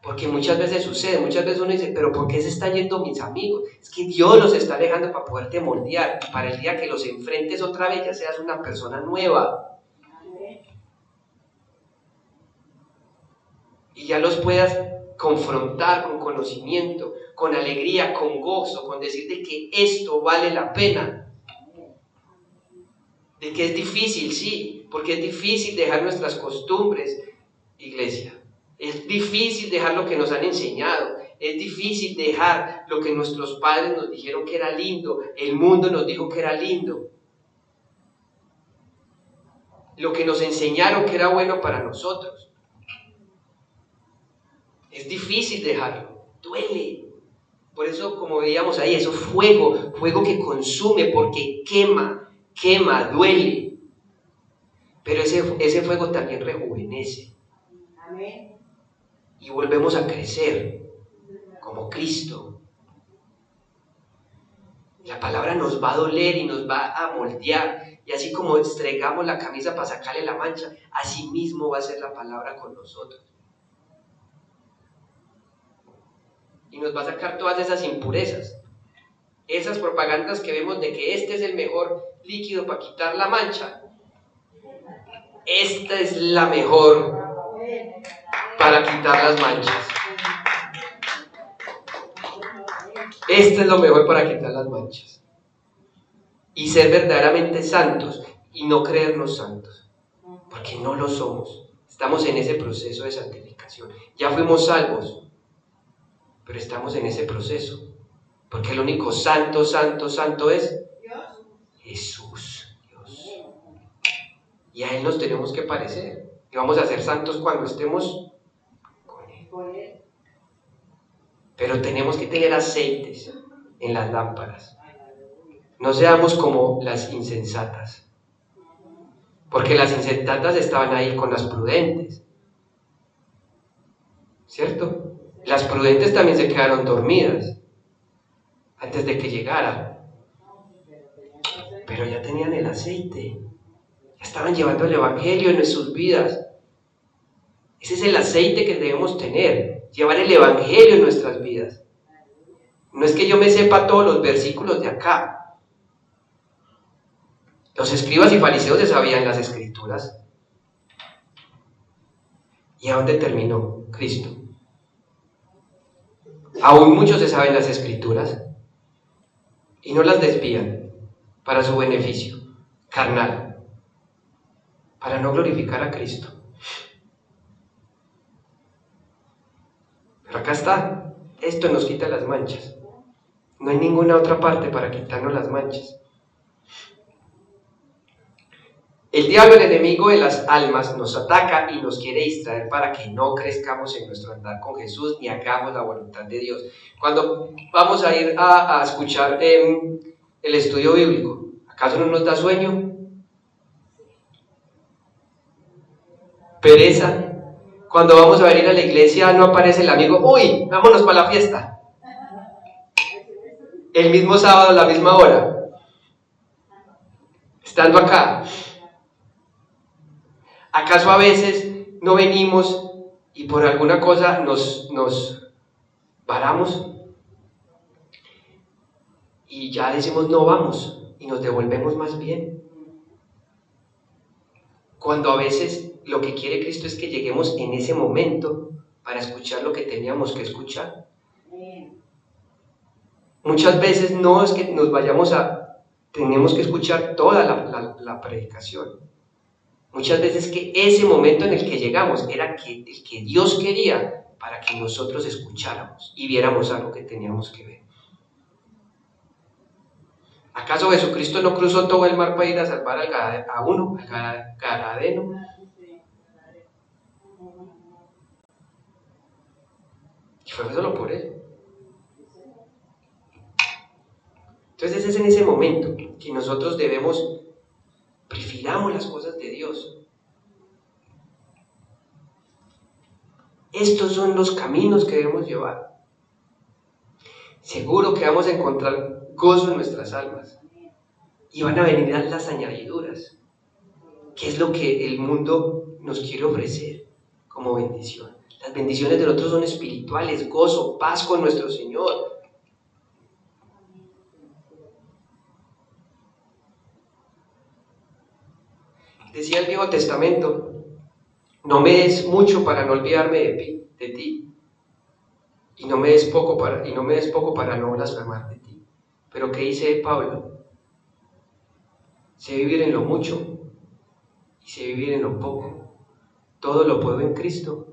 Porque muchas veces sucede, muchas veces uno dice, pero ¿por qué se están yendo mis amigos? Es que Dios los está alejando para poderte moldear, y para el día que los enfrentes otra vez ya seas una persona nueva. Y ya los puedas confrontar con conocimiento, con alegría, con gozo, con decirte que esto vale la pena. De que es difícil, sí, porque es difícil dejar nuestras costumbres, iglesia. Es difícil dejar lo que nos han enseñado. Es difícil dejar lo que nuestros padres nos dijeron que era lindo. El mundo nos dijo que era lindo. Lo que nos enseñaron que era bueno para nosotros. Es difícil dejarlo. Duele. Por eso, como veíamos ahí, eso fuego que consume porque quema, duele. Pero ese fuego también rejuvenece. Amén. Y volvemos a crecer como Cristo. La palabra nos va a doler y nos va a moldear. Y así como estregamos la camisa para sacarle la mancha, así mismo va a ser la palabra con nosotros. Y nos va a sacar todas esas impurezas. Esas propagandas que vemos de que este es el mejor líquido para quitar la mancha. Esta es la mejor para quitar las manchas. Esto es lo mejor para quitar las manchas. Y ser verdaderamente santos y no creernos santos. Porque no lo somos. Estamos en ese proceso de santificación. Ya fuimos salvos, pero estamos en ese proceso. Porque el único santo es Jesús, Dios. Y a Él nos tenemos que parecer. Y vamos a ser santos cuando estemos con Él. Pero tenemos que tener aceites en las lámparas. No seamos como las insensatas. Porque las insensatas estaban ahí con las prudentes. ¿Cierto? Las prudentes también se quedaron dormidas antes de que llegara. Pero ya tenían el aceite. Ya estaban llevando el evangelio en sus vidas. Ese es el aceite que debemos tener. Llevar el evangelio en nuestras vidas. No es que yo me sepa todos los versículos de acá. Los escribas y fariseos se sabían las escrituras. ¿Y a dónde terminó Cristo? Aún muchos se saben las escrituras y no las desvían para su beneficio carnal, para no glorificar a Cristo. Pero acá está, esto nos quita las manchas. No hay ninguna otra parte para quitarnos las manchas. El diablo, el enemigo de las almas, nos ataca y nos quiere distraer para que no crezcamos en nuestro andar con Jesús ni hagamos la voluntad de Dios. Cuando vamos a ir a escuchar el estudio bíblico, ¿acaso no nos da sueño? Pereza. Cuando vamos a venir a la iglesia no aparece el amigo, ¡uy! Vámonos para la fiesta. El mismo sábado a la misma hora. Estando acá. ¿Acaso a veces no venimos y por alguna cosa nos paramos y ya decimos no vamos y nos devolvemos más bien? Cuando a veces lo que quiere Cristo es que lleguemos en ese momento para escuchar lo que teníamos que escuchar. Muchas veces no es que nos vayamos tenemos que escuchar toda la predicación. Muchas veces que ese momento en el que llegamos era el que Dios quería para que nosotros escucháramos y viéramos algo que teníamos que ver. ¿Acaso Jesucristo no cruzó todo el mar para ir a salvar al Gadareno? Y fue solo por él. Entonces es en ese momento que nosotros prefiramos las cosas de Dios. Estos son los caminos que debemos llevar. Seguro que vamos a encontrar gozo en nuestras almas. Y van a venir las añadiduras, que es lo que el mundo nos quiere ofrecer como bendición. Las bendiciones del otro son espirituales, gozo, paz con nuestro Señor. Decía el Viejo Testamento, no me des mucho para no olvidarme de ti, y no me des poco para no blasfemar de ti. Pero ¿qué dice Pablo? Sé vivir en lo mucho y sé vivir en lo poco. Todo lo puedo en Cristo.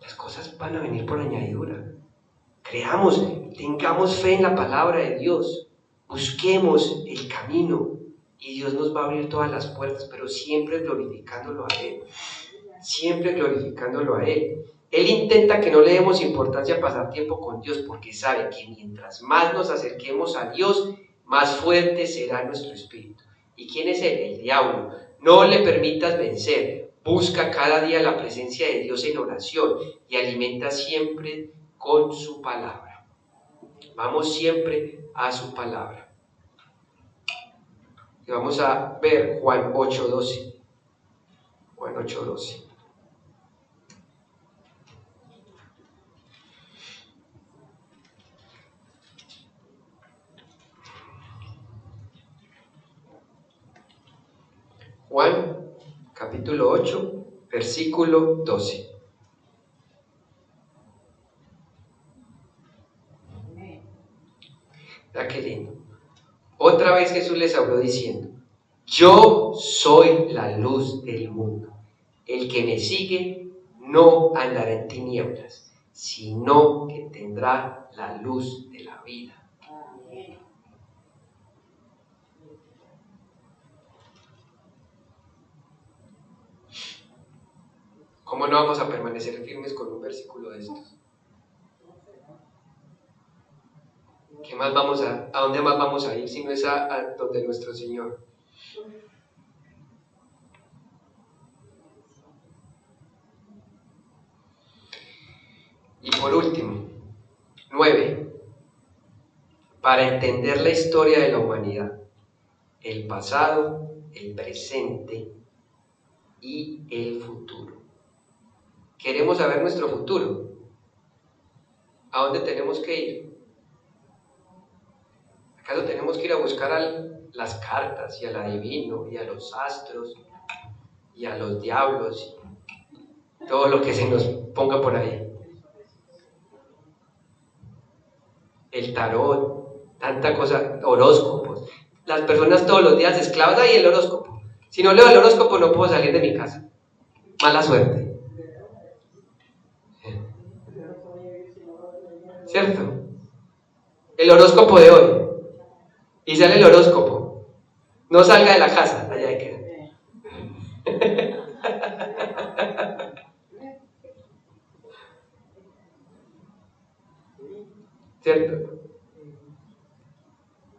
Las cosas van a venir por añadidura. Creamos, tengamos fe en la palabra de Dios. Busquemos el camino y Dios nos va a abrir todas las puertas, pero siempre glorificándolo a Él. Siempre glorificándolo a Él. Él intenta que no le demos importancia a pasar tiempo con Dios porque sabe que mientras más nos acerquemos a Dios, más fuerte será nuestro espíritu. ¿Y quién es Él? El diablo. No le permitas vencer. Busca cada día la presencia de Dios en oración y alimenta siempre con su palabra. Vamos siempre a su palabra. Y vamos a ver Juan 8:12. Juan 8:12. Juan, capítulo 8, versículo 12. Mira qué lindo. Otra vez Jesús les habló diciendo, yo soy la luz del mundo. El que me sigue no andará en tinieblas, sino que tendrá la luz de la vida. ¿Cómo no vamos a permanecer firmes con un versículo de estos? ¿A dónde más vamos a ir si no es a donde nuestro Señor? Y por último, 9. Para entender la historia de la humanidad, el pasado, el presente y el futuro. ¿Queremos saber nuestro futuro? ¿A dónde tenemos que ir? ¿Acaso tenemos que ir a buscar las cartas y al adivino y a los astros y a los diablos y todo lo que se nos ponga por ahí? El tarot, tanta cosa, horóscopos. Las personas todos los días esclavas, ¡ay, el horóscopo! Si no leo el horóscopo no puedo salir de mi casa. Mala suerte. ¿Cierto? El horóscopo de hoy. Y sale el horóscopo. No salga de la casa, allá hay que. ¿Cierto?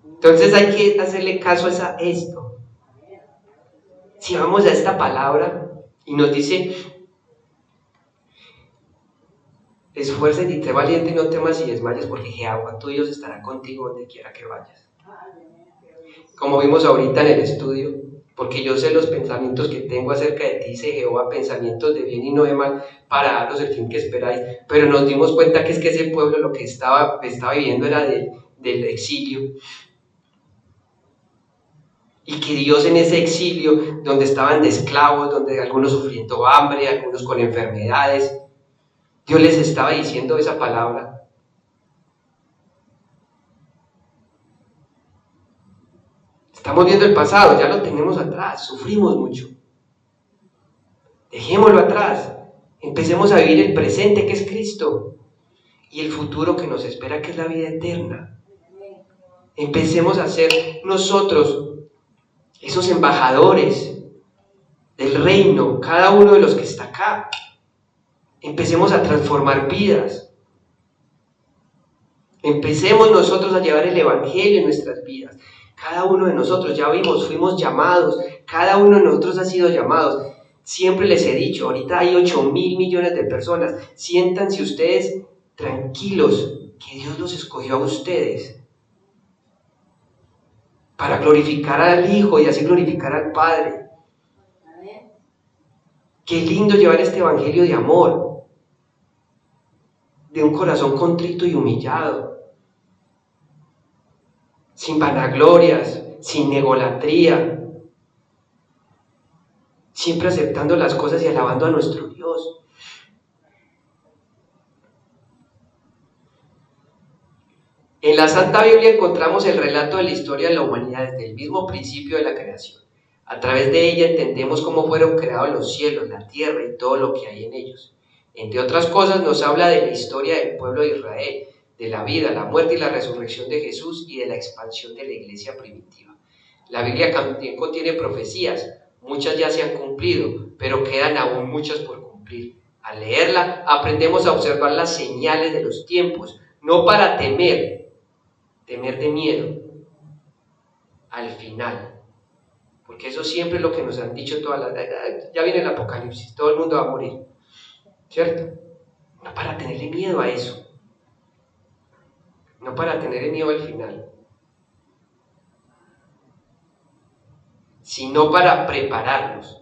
Entonces hay que hacerle caso a esto. Si vamos a esta palabra y nos dice, esfuérzate y sé valiente y no temas y desmayes, porque Jehová tu Dios estará contigo donde quiera que vayas. Como vimos ahorita en el estudio, porque yo sé los pensamientos que tengo acerca de ti, dice Jehová, pensamientos de bien y no de mal, para daros el fin que esperáis. Pero nos dimos cuenta que ese pueblo lo que estaba viviendo era del exilio. Y que Dios en ese exilio, donde estaban de esclavos, donde algunos sufriendo hambre, algunos con enfermedades, Dios les estaba diciendo esa palabra. Estamos viendo el pasado, ya lo tenemos atrás, sufrimos mucho. Dejémoslo atrás, empecemos a vivir el presente que es Cristo y el futuro que nos espera que es la vida eterna. Empecemos a ser nosotros esos embajadores del reino, cada uno de los que está acá. Empecemos a transformar vidas. Empecemos nosotros a llevar el evangelio en nuestras vidas. Cada uno de nosotros, ya vimos, fuimos llamados, cada uno de nosotros ha sido llamados. Siempre les he dicho, ahorita hay 8.000 millones de personas. Siéntanse ustedes tranquilos, que Dios los escogió a ustedes para glorificar al Hijo y así glorificar al Padre. Qué lindo llevar este evangelio de amor, de un corazón contrito y humillado, sin vanaglorias, sin egolatría, siempre aceptando las cosas y alabando a nuestro Dios. En la Santa Biblia encontramos el relato de la historia de la humanidad desde el mismo principio de la creación. A través de ella entendemos cómo fueron creados los cielos, la tierra y todo lo que hay en ellos. Entre otras cosas nos habla de la historia del pueblo de Israel, de la vida, la muerte y la resurrección de Jesús y de la expansión de la iglesia primitiva. La Biblia también contiene profecías, muchas ya se han cumplido, pero quedan aún muchas por cumplir. Al leerla aprendemos a observar las señales de los tiempos, no para temer de miedo al final. Porque eso siempre es lo que nos han dicho todas las... Ya viene el apocalipsis, todo el mundo va a morir, ¿cierto? No para tenerle miedo a eso, no para tenerle miedo al final, sino para prepararnos,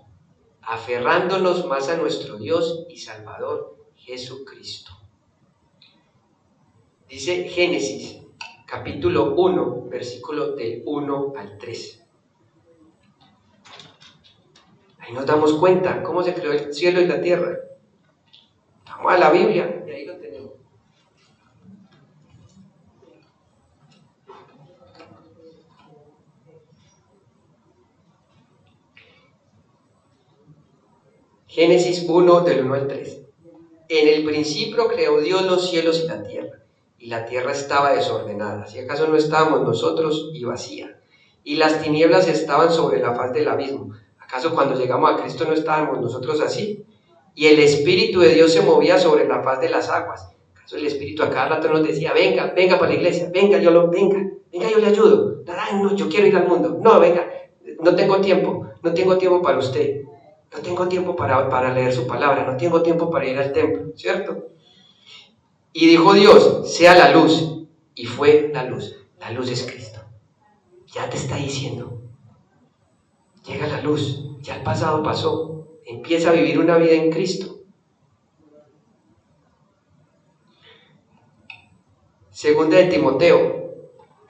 aferrándonos más a nuestro Dios y Salvador, Jesucristo. Dice Génesis, capítulo 1, versículo del 1 al 3. Ahí nos damos cuenta cómo se creó el cielo y la tierra. Vamos a la Biblia y ahí lo tenemos. Génesis 1, del 1 al 3. En el principio creó Dios los cielos y la tierra estaba desordenada. Si acaso no estábamos nosotros y vacía. Y las tinieblas estaban sobre la faz del abismo. ¿Acaso cuando llegamos a Cristo no estábamos nosotros así? Y el Espíritu de Dios se movía sobre la faz de las aguas. ¿Acaso el Espíritu a cada rato nos decía, venga para la iglesia, venga, yo le ayudo? Ay, no, yo quiero ir al mundo. No, venga, no tengo tiempo para usted. No tengo tiempo para leer su palabra, no tengo tiempo para ir al templo, ¿cierto? Y dijo Dios, sea la luz, y fue la luz. La luz es Cristo. Ya te está diciendo, llega la luz, ya el pasado pasó, empieza a vivir una vida en Cristo. Segunda de Timoteo,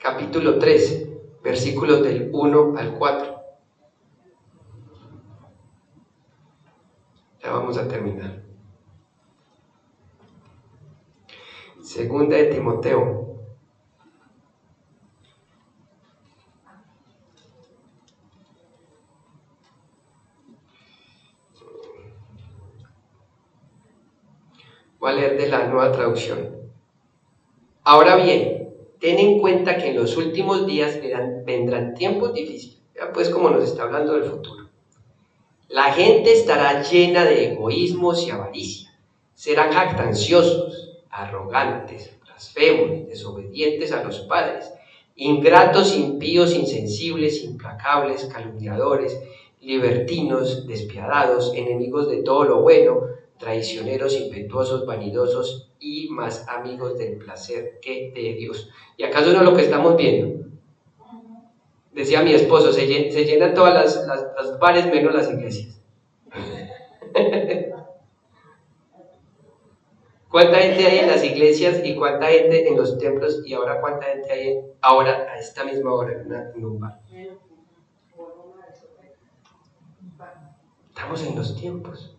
capítulo 3, versículos del 1 al 4. Ya vamos a terminar. Segunda de Timoteo. Voy a leer de la Nueva Traducción. Ahora bien, ten en cuenta que en los últimos días vendrán tiempos difíciles. Ya pues como nos está hablando del futuro. La gente estará llena de egoísmos y avaricia. Serán jactanciosos, arrogantes, blasfemos, desobedientes a los padres, ingratos, impíos, insensibles, implacables, calumniadores, libertinos, despiadados, enemigos de todo lo bueno, traicioneros, impetuosos, vanidosos y más amigos del placer que de Dios. ¿Y acaso no es lo que estamos viendo? Decía mi esposo, se llenan todas las bares menos las iglesias. ¿Cuánta gente hay en las iglesias y cuánta gente en los templos? Y ahora cuánta gente hay ahora a esta misma hora en un bar. Estamos en los tiempos.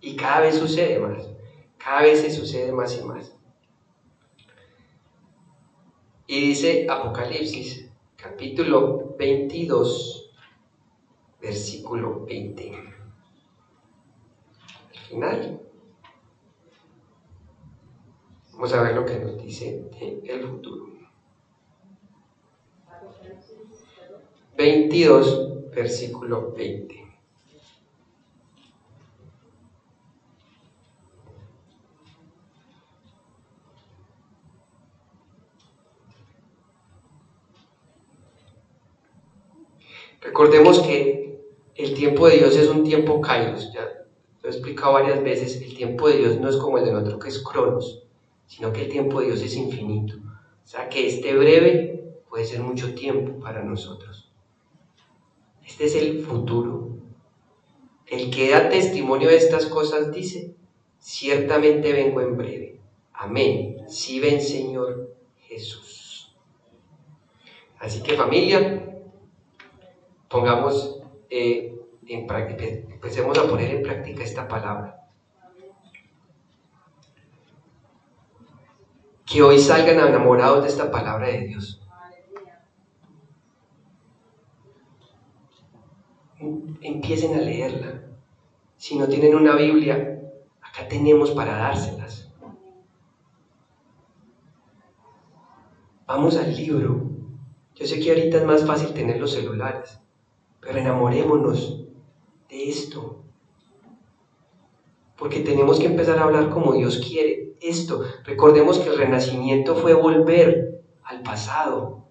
Y cada vez sucede más. Cada vez se sucede más y más. Y dice Apocalipsis, capítulo 22, versículo 20. Al final, vamos a ver lo que nos dice el futuro. 22, versículo 20. Recordemos que el tiempo de Dios es un tiempo kairos. Ya lo he explicado varias veces. El tiempo de Dios no es como el del otro que es cronos, sino que el tiempo de Dios es infinito. O sea que este breve puede ser mucho tiempo para nosotros. Este es el futuro. El que da testimonio de estas cosas dice: ciertamente vengo en breve. Amén. Sí ven, Señor Jesús. Así que, familia, pongamos en práctica, empecemos a poner en práctica esta palabra. Que hoy salgan enamorados de esta palabra de Dios. Empiecen a leerla. Si no tienen una Biblia, acá tenemos para dárselas. Vamos al libro. Yo sé que ahorita es más fácil tener los celulares, pero enamorémonos de esto. Porque tenemos que empezar a hablar como Dios quiere. Esto, recordemos que el renacimiento fue volver al pasado.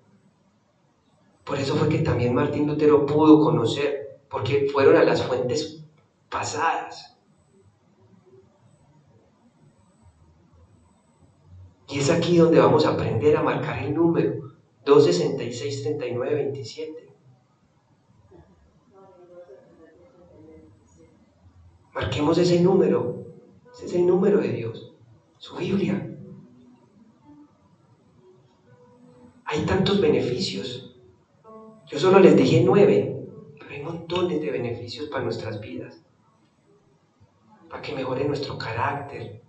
Por eso fue que también Martín Lutero pudo conocer, porque fueron a las fuentes pasadas. Y es aquí donde vamos a aprender a marcar el número 266 39 27. Marquemos ese número. Ese es el número de Dios, su Biblia. Hay tantos beneficios. Yo solo les dije 9, pero hay montones de beneficios para nuestras vidas. Para que mejore nuestro carácter,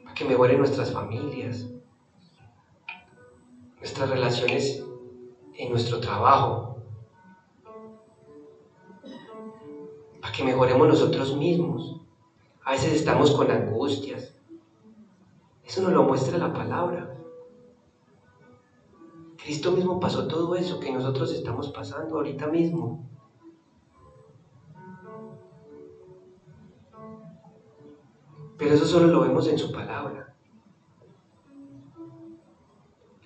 para que mejore nuestras familias, nuestras relaciones en nuestro trabajo, para que mejoremos nosotros mismos. A veces estamos con angustias. Eso nos lo muestra la palabra. Cristo mismo pasó todo eso que nosotros estamos pasando ahorita mismo. Pero eso solo lo vemos en su palabra.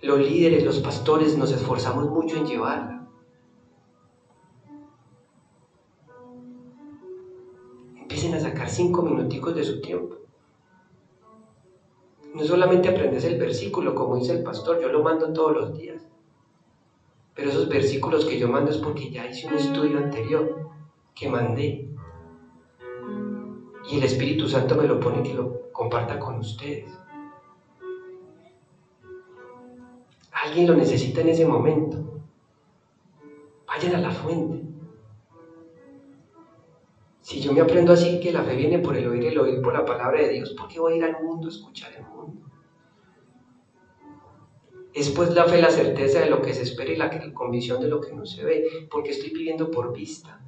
Los líderes, los pastores, nos esforzamos mucho en llevarla. Empiecen a sacar 5 minuticos de su tiempo. No solamente aprendes el versículo, como dice el pastor, yo lo mando todos los días. Pero esos versículos que yo mando es porque ya hice un estudio anterior que mandé. Y el Espíritu Santo me lo pone que lo comparta con ustedes. Alguien lo necesita en ese momento. Vayan a la fuente. Si yo me aprendo así que la fe viene por el oír por la palabra de Dios, ¿por qué voy a ir al mundo a escuchar el mundo? Es pues la fe la certeza de lo que se espera y la convicción de lo que no se ve, porque estoy viviendo por vista.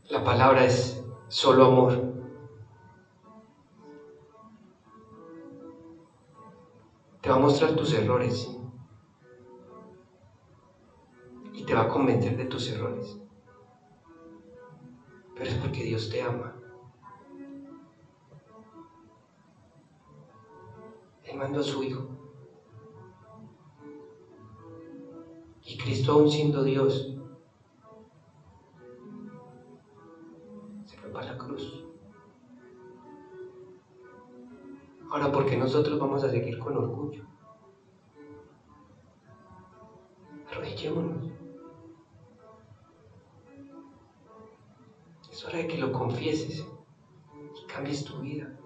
La palabra es solo amor. Te va a mostrar tus errores y te va a convencer de tus errores. Pero es porque Dios te ama. Él mandó a su Hijo. Y Cristo, aún siendo Dios, se fue para la cruz. Ahora, ¿por qué nosotros vamos a seguir con orgullo? Arrodillémonos. Es hora de que lo confieses y cambies tu vida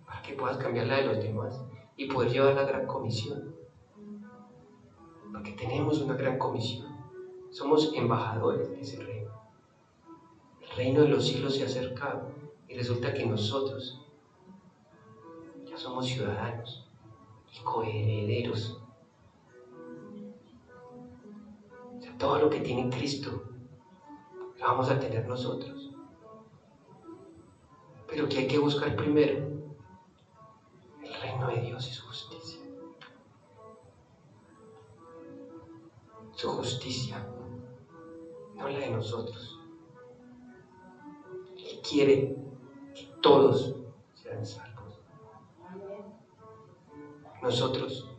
para que puedas cambiar la de los demás y poder llevar la gran comisión. porque tenemos una gran comisión. Somos embajadores de ese reino. El reino de los cielos se ha acercado y resulta que nosotros ya somos ciudadanos y coherederos. O sea, todo lo que tiene Cristo lo vamos a tener nosotros. Pero ¿qué hay que buscar primero? El reino de Dios y su justicia. Su justicia, no la de nosotros. Él quiere que todos sean salvos. Nosotros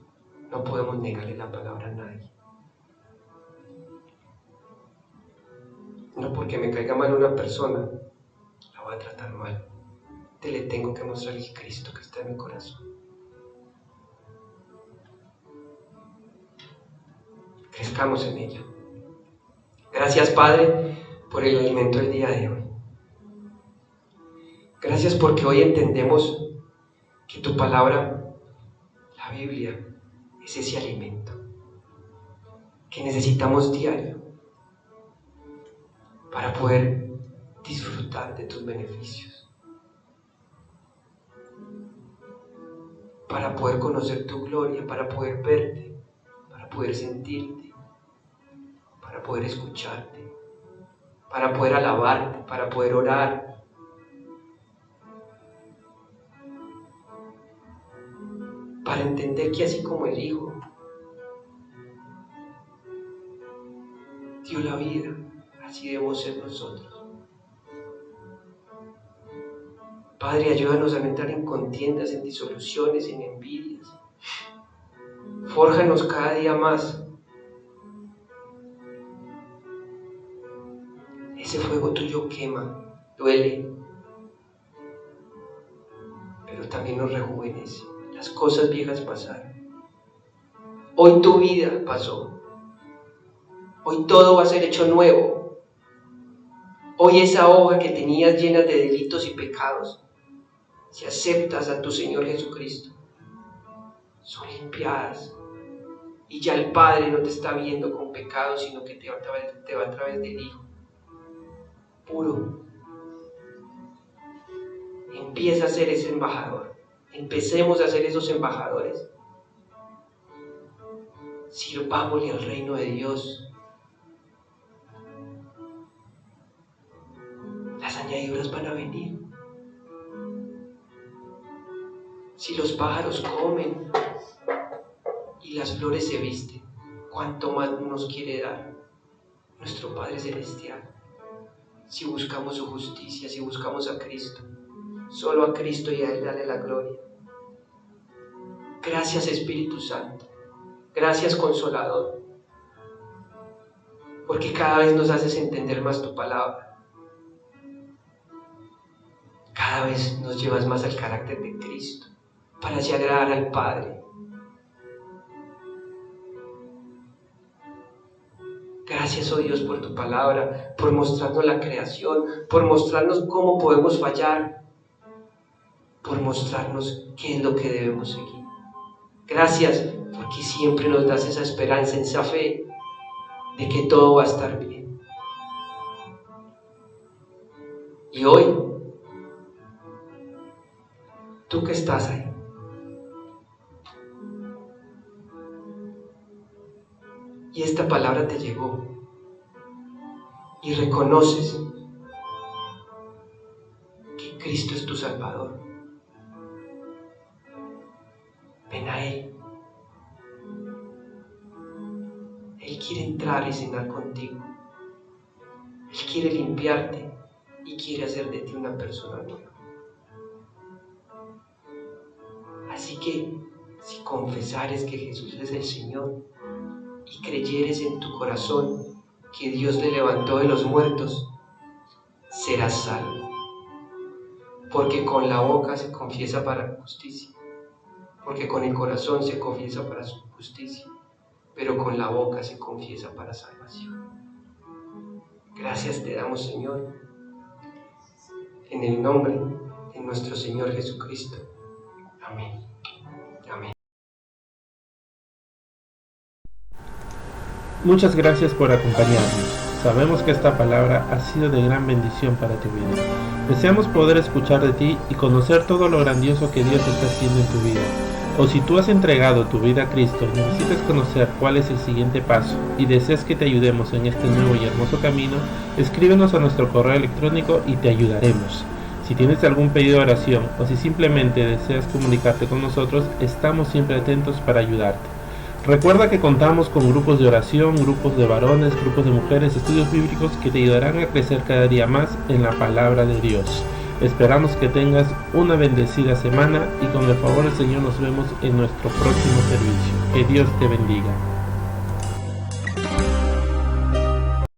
no podemos negarle la palabra a nadie. No porque me caiga mal una persona, la voy a tratar mal. Le tengo que mostrar el Cristo que está en mi corazón. Crezcamos en ella. Gracias, Padre, por el alimento del día de hoy. Gracias porque hoy entendemos que tu palabra, la Biblia, es ese alimento que necesitamos diario para poder disfrutar de tus beneficios, para poder conocer tu gloria, para poder verte, para poder sentirte, para poder escucharte, para poder alabarte, para poder orar, para entender que así como el Hijo dio la vida, así debemos ser nosotros. Padre, ayúdanos a no entrar en contiendas, en disoluciones, en envidias. Fórjanos cada día más. Ese fuego tuyo quema, duele, pero también nos rejuvenece. Las cosas viejas pasaron. Hoy tu vida pasó. Hoy todo va a ser hecho nuevo. Hoy esa hoja que tenías llena de delitos y pecados, si aceptas a tu Señor Jesucristo, son limpiadas. Y ya el Padre no te está viendo con pecado, sino que te va a través del Hijo. Puro. Empieza a ser ese embajador. Empecemos a ser esos embajadores. Sirvámosle al reino de Dios. Las añadiduras van a venir. Si los pájaros comen y las flores se visten, ¿cuánto más nos quiere dar nuestro Padre Celestial? Si buscamos su justicia, si buscamos a Cristo, solo a Cristo y a Él dale la gloria. Gracias, Espíritu Santo. Gracias, Consolador, porque cada vez nos haces entender más tu palabra. Cada vez nos llevas más al carácter de Cristo, para así agradar al Padre. Gracias, oh Dios, por tu palabra, por mostrarnos la creación, por mostrarnos cómo podemos fallar, por mostrarnos qué es lo que debemos seguir. Gracias, porque siempre nos das esa esperanza, esa fe de que todo va a estar bien. Y hoy, tú que estás ahí, y esta palabra te llegó, y reconoces que Cristo es tu Salvador, ven a Él. Él quiere entrar y cenar contigo. Él quiere limpiarte y quiere hacer de ti una persona nueva. Así que, si confesares que Jesús es el Señor y creyeres en tu corazón que Dios le levantó de los muertos, serás salvo. Porque con la boca se confiesa para justicia, porque con el corazón se confiesa para su justicia, pero con la boca se confiesa para salvación. Gracias te damos, Señor, en el nombre de nuestro Señor Jesucristo. Amén. Amén. Muchas gracias por acompañarnos. Sabemos que esta palabra ha sido de gran bendición para tu vida. Deseamos poder escuchar de ti y conocer todo lo grandioso que Dios está haciendo en tu vida. O si tú has entregado tu vida a Cristo y necesitas conocer cuál es el siguiente paso y deseas que te ayudemos en este nuevo y hermoso camino, escríbenos a nuestro correo electrónico y te ayudaremos. Si tienes algún pedido de oración o si simplemente deseas comunicarte con nosotros, estamos siempre atentos para ayudarte. Recuerda que contamos con grupos de oración, grupos de varones, grupos de mujeres, estudios bíblicos que te ayudarán a crecer cada día más en la palabra de Dios. Esperamos que tengas una bendecida semana y con el favor del Señor nos vemos en nuestro próximo servicio. Que Dios te bendiga.